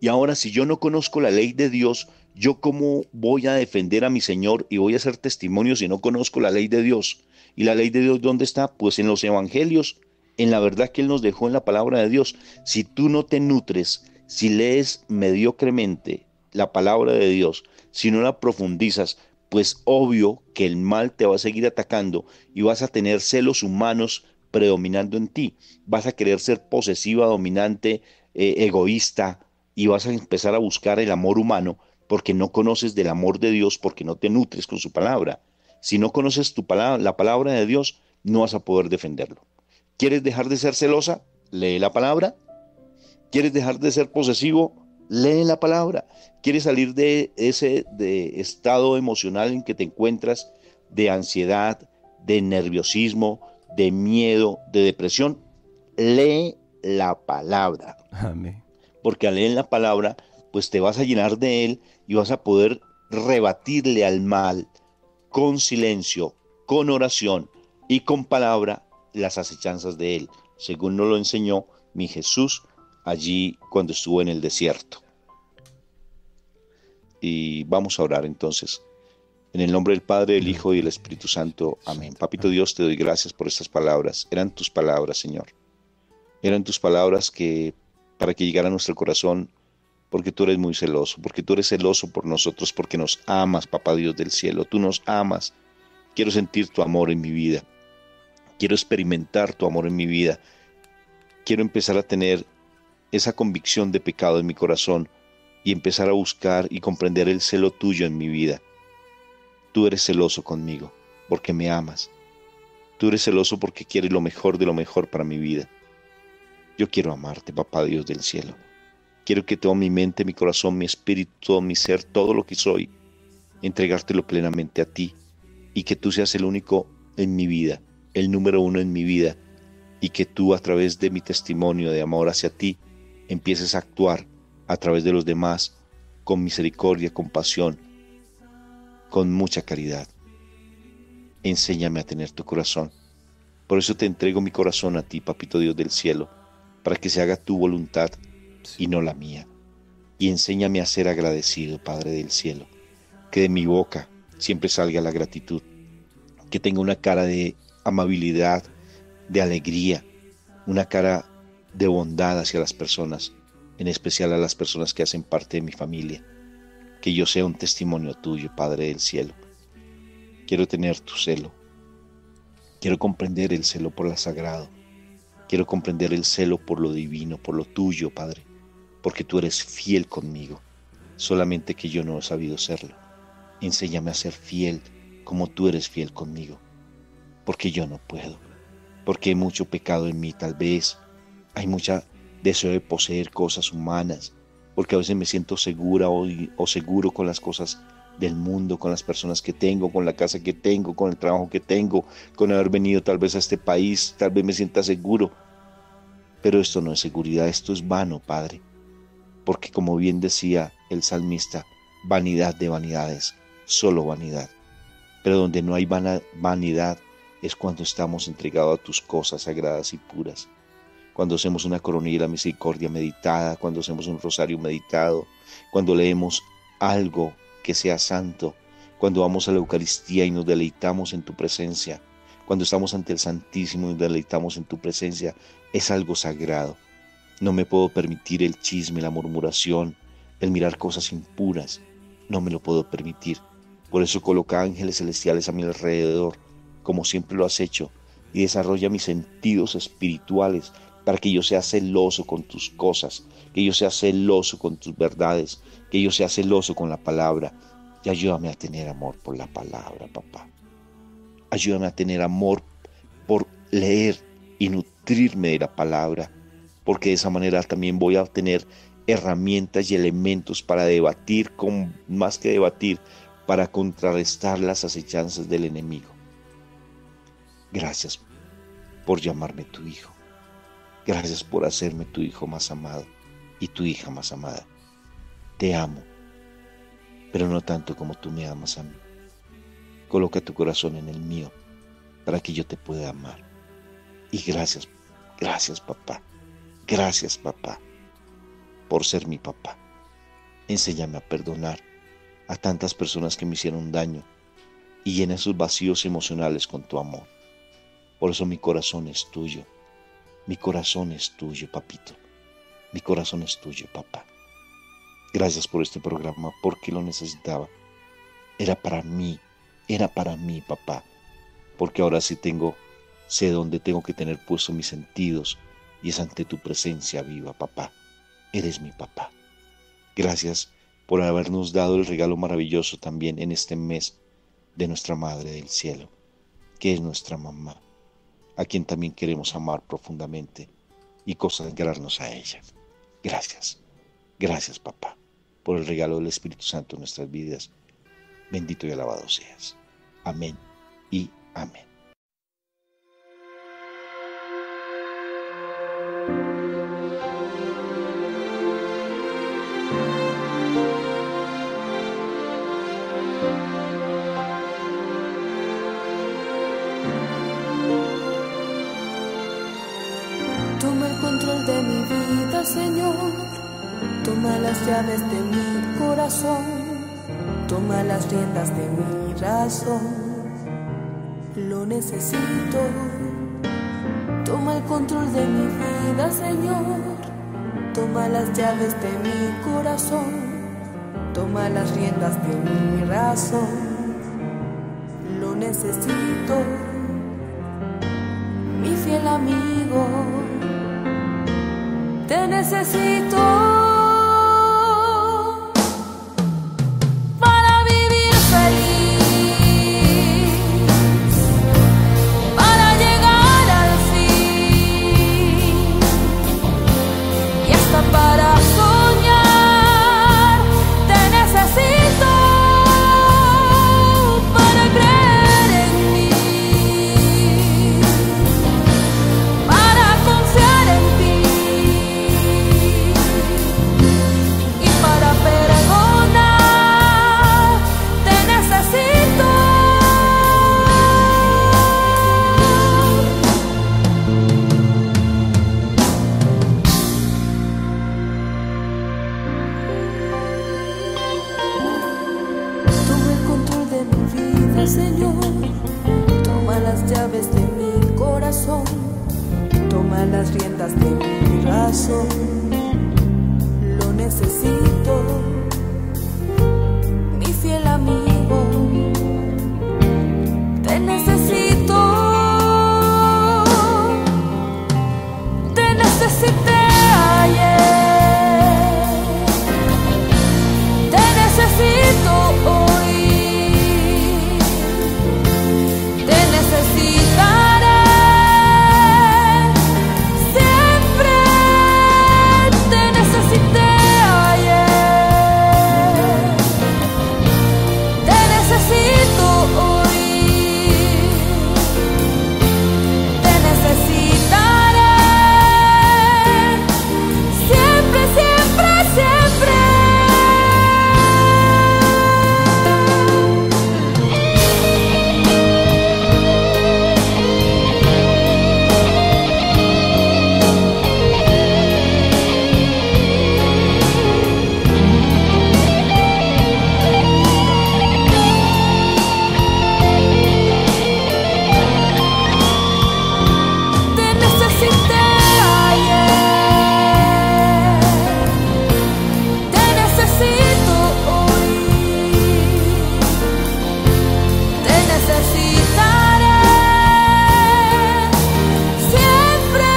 Y ahora, si yo no conozco la ley de Dios, ¿yo cómo voy a defender a mi Señor y voy a hacer testimonio si no conozco la ley de Dios? ¿Y la ley de Dios dónde está? Pues en los evangelios, en la verdad que Él nos dejó en la palabra de Dios. Si tú no te nutres, si lees mediocremente la palabra de Dios, si no la profundizas, pues obvio que el mal te va a seguir atacando y vas a tener celos humanos predominando en ti. Vas a querer ser posesiva, dominante, egoísta, y vas a empezar a buscar el amor humano porque no conoces del amor de Dios, porque no te nutres con su palabra. Si no conoces tu palabra, la palabra de Dios, no vas a poder defenderlo. ¿Quieres dejar de ser celosa? Lee la palabra. ¿Quieres dejar de ser posesivo? Lee la palabra. ¿Quieres salir de ese estado emocional en que te encuentras, de ansiedad, de nerviosismo, de miedo, de depresión? Lee la palabra. Amén. Porque al leer la palabra, pues te vas a llenar de él y vas a poder rebatirle al mal con silencio, con oración y con palabra las acechanzas de él, según nos lo enseñó mi Jesús allí cuando estuvo en el desierto. Y vamos a orar entonces. En el nombre del Padre, del Hijo y del Espíritu Santo. Amén. Papito Dios, te doy gracias por estas palabras. Eran tus palabras, Señor. Eran tus palabras para que llegara a nuestro corazón, porque tú eres muy celoso, porque tú eres celoso por nosotros, porque nos amas, Papá Dios del cielo. Tú nos amas. Quiero sentir tu amor en mi vida. Quiero experimentar tu amor en mi vida. Quiero empezar a tener esa convicción de pecado en mi corazón y empezar a buscar y comprender el celo tuyo en mi vida. Tú eres celoso conmigo porque me amas. Tú eres celoso porque quieres lo mejor de lo mejor para mi vida. Yo quiero amarte, Papá Dios del cielo. Quiero que toda mi mente, mi corazón, mi espíritu, todo mi ser, todo lo que soy, entregártelo plenamente a ti y que tú seas el único en mi vida, el número uno en mi vida, y que tú a través de mi testimonio de amor hacia ti empieces a actuar a través de los demás con misericordia, compasión, con mucha caridad. Enséñame a tener tu corazón. Por eso te entrego mi corazón a ti, Papito Dios del cielo, para que se haga tu voluntad y no la mía. Y enséñame a ser agradecido, Padre del cielo, que de mi boca siempre salga la gratitud, que tenga una cara de amabilidad, de alegría, una cara de bondad hacia las personas, en especial a las personas que hacen parte de mi familia. Que yo sea un testimonio tuyo, Padre del cielo. Quiero tener tu celo. Quiero comprender el celo por lo sagrado. Quiero comprender el celo por lo divino, por lo tuyo, Padre, porque tú eres fiel conmigo, solamente que yo no he sabido serlo. Enséñame a ser fiel como tú eres fiel conmigo, porque yo no puedo, porque hay mucho pecado en mí tal vez, hay mucho deseo de poseer cosas humanas, porque a veces me siento segura o seguro con las cosas del mundo, con las personas que tengo, con la casa que tengo, con el trabajo que tengo, con haber venido tal vez a este país, tal vez me sienta seguro. Pero esto no es seguridad, esto es vano, Padre. Porque como bien decía el salmista, vanidad de vanidades, solo vanidad. Pero donde no hay vanidad es cuando estamos entregados a tus cosas sagradas y puras. Cuando hacemos una coronilla de la misericordia meditada, cuando hacemos un rosario meditado, cuando leemos algo que sea santo, cuando vamos a la Eucaristía y nos deleitamos en tu presencia, cuando estamos ante el Santísimo y nos deleitamos en tu presencia, es algo sagrado. No me puedo permitir el chisme, la murmuración, el mirar cosas impuras. No me lo puedo permitir. Por eso coloca ángeles celestiales a mi alrededor, como siempre lo has hecho, y desarrolla mis sentidos espirituales para que yo sea celoso con tus cosas, que yo sea celoso con tus verdades, que yo sea celoso con la palabra. Y ayúdame a tener amor por la palabra, papá. Ayúdame a tener amor por leer y nutrirme de la palabra, porque de esa manera también voy a obtener herramientas y elementos para debatir, más que debatir, para contrarrestar las acechanzas del enemigo. Gracias por llamarme tu hijo. Gracias por hacerme tu hijo más amado y tu hija más amada. Te amo, pero no tanto como tú me amas a mí. Coloca tu corazón en el mío para que yo te pueda amar. Y gracias papá. Gracias papá por ser mi papá. Enséñame a perdonar a tantas personas que me hicieron daño y llena esos vacíos emocionales con tu amor. Por eso mi corazón es tuyo. Mi corazón es tuyo, papito. Mi corazón es tuyo, papá. Gracias por este programa, porque lo necesitaba. era para mí, papá, porque ahora sí sé dónde tengo que tener puestos mis sentidos, y es ante tu presencia viva, papá. Eres mi papá. Gracias por habernos dado el regalo maravilloso también en este mes de nuestra Madre del Cielo, que es nuestra mamá, a quien también queremos amar profundamente y consagrarnos a ella. Gracias, gracias, papá, por el regalo del Espíritu Santo en nuestras vidas. Bendito y alabado seas. Amén y amén. Toma el control de mi vida, Señor. Toma las llaves de mi corazón. Toma las riendas de mi razón. Lo necesito. Toma el control de mi vida, Señor. Toma las llaves de mi corazón. Toma las riendas de mi razón. Lo necesito. Mi fiel amigo, te necesito para vivir feliz, para llegar al fin y hasta para soñar. Te necesito para creer en mí, para confiar en ti y para perdonar. Te necesito. Toma el control de mi vida, Señor. Toma las llaves de mi corazón. Toma las riendas de mi razón. Lo necesito, mi fiel amigo. Te necesito. Te necesité ayer. Te necesito hoy. Te necesitaré siempre. Te necesité ayer. Te necesito hoy. Te necesitaré siempre, siempre, siempre. Te necesité ayer. Te necesito hoy. Te necesitaré siempre.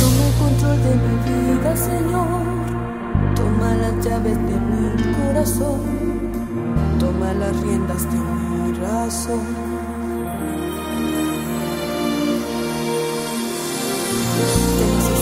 Toma el control de mi vida, Señor. Toma las llaves de mi corazón. Toma las riendas de mi razón. Te necesito.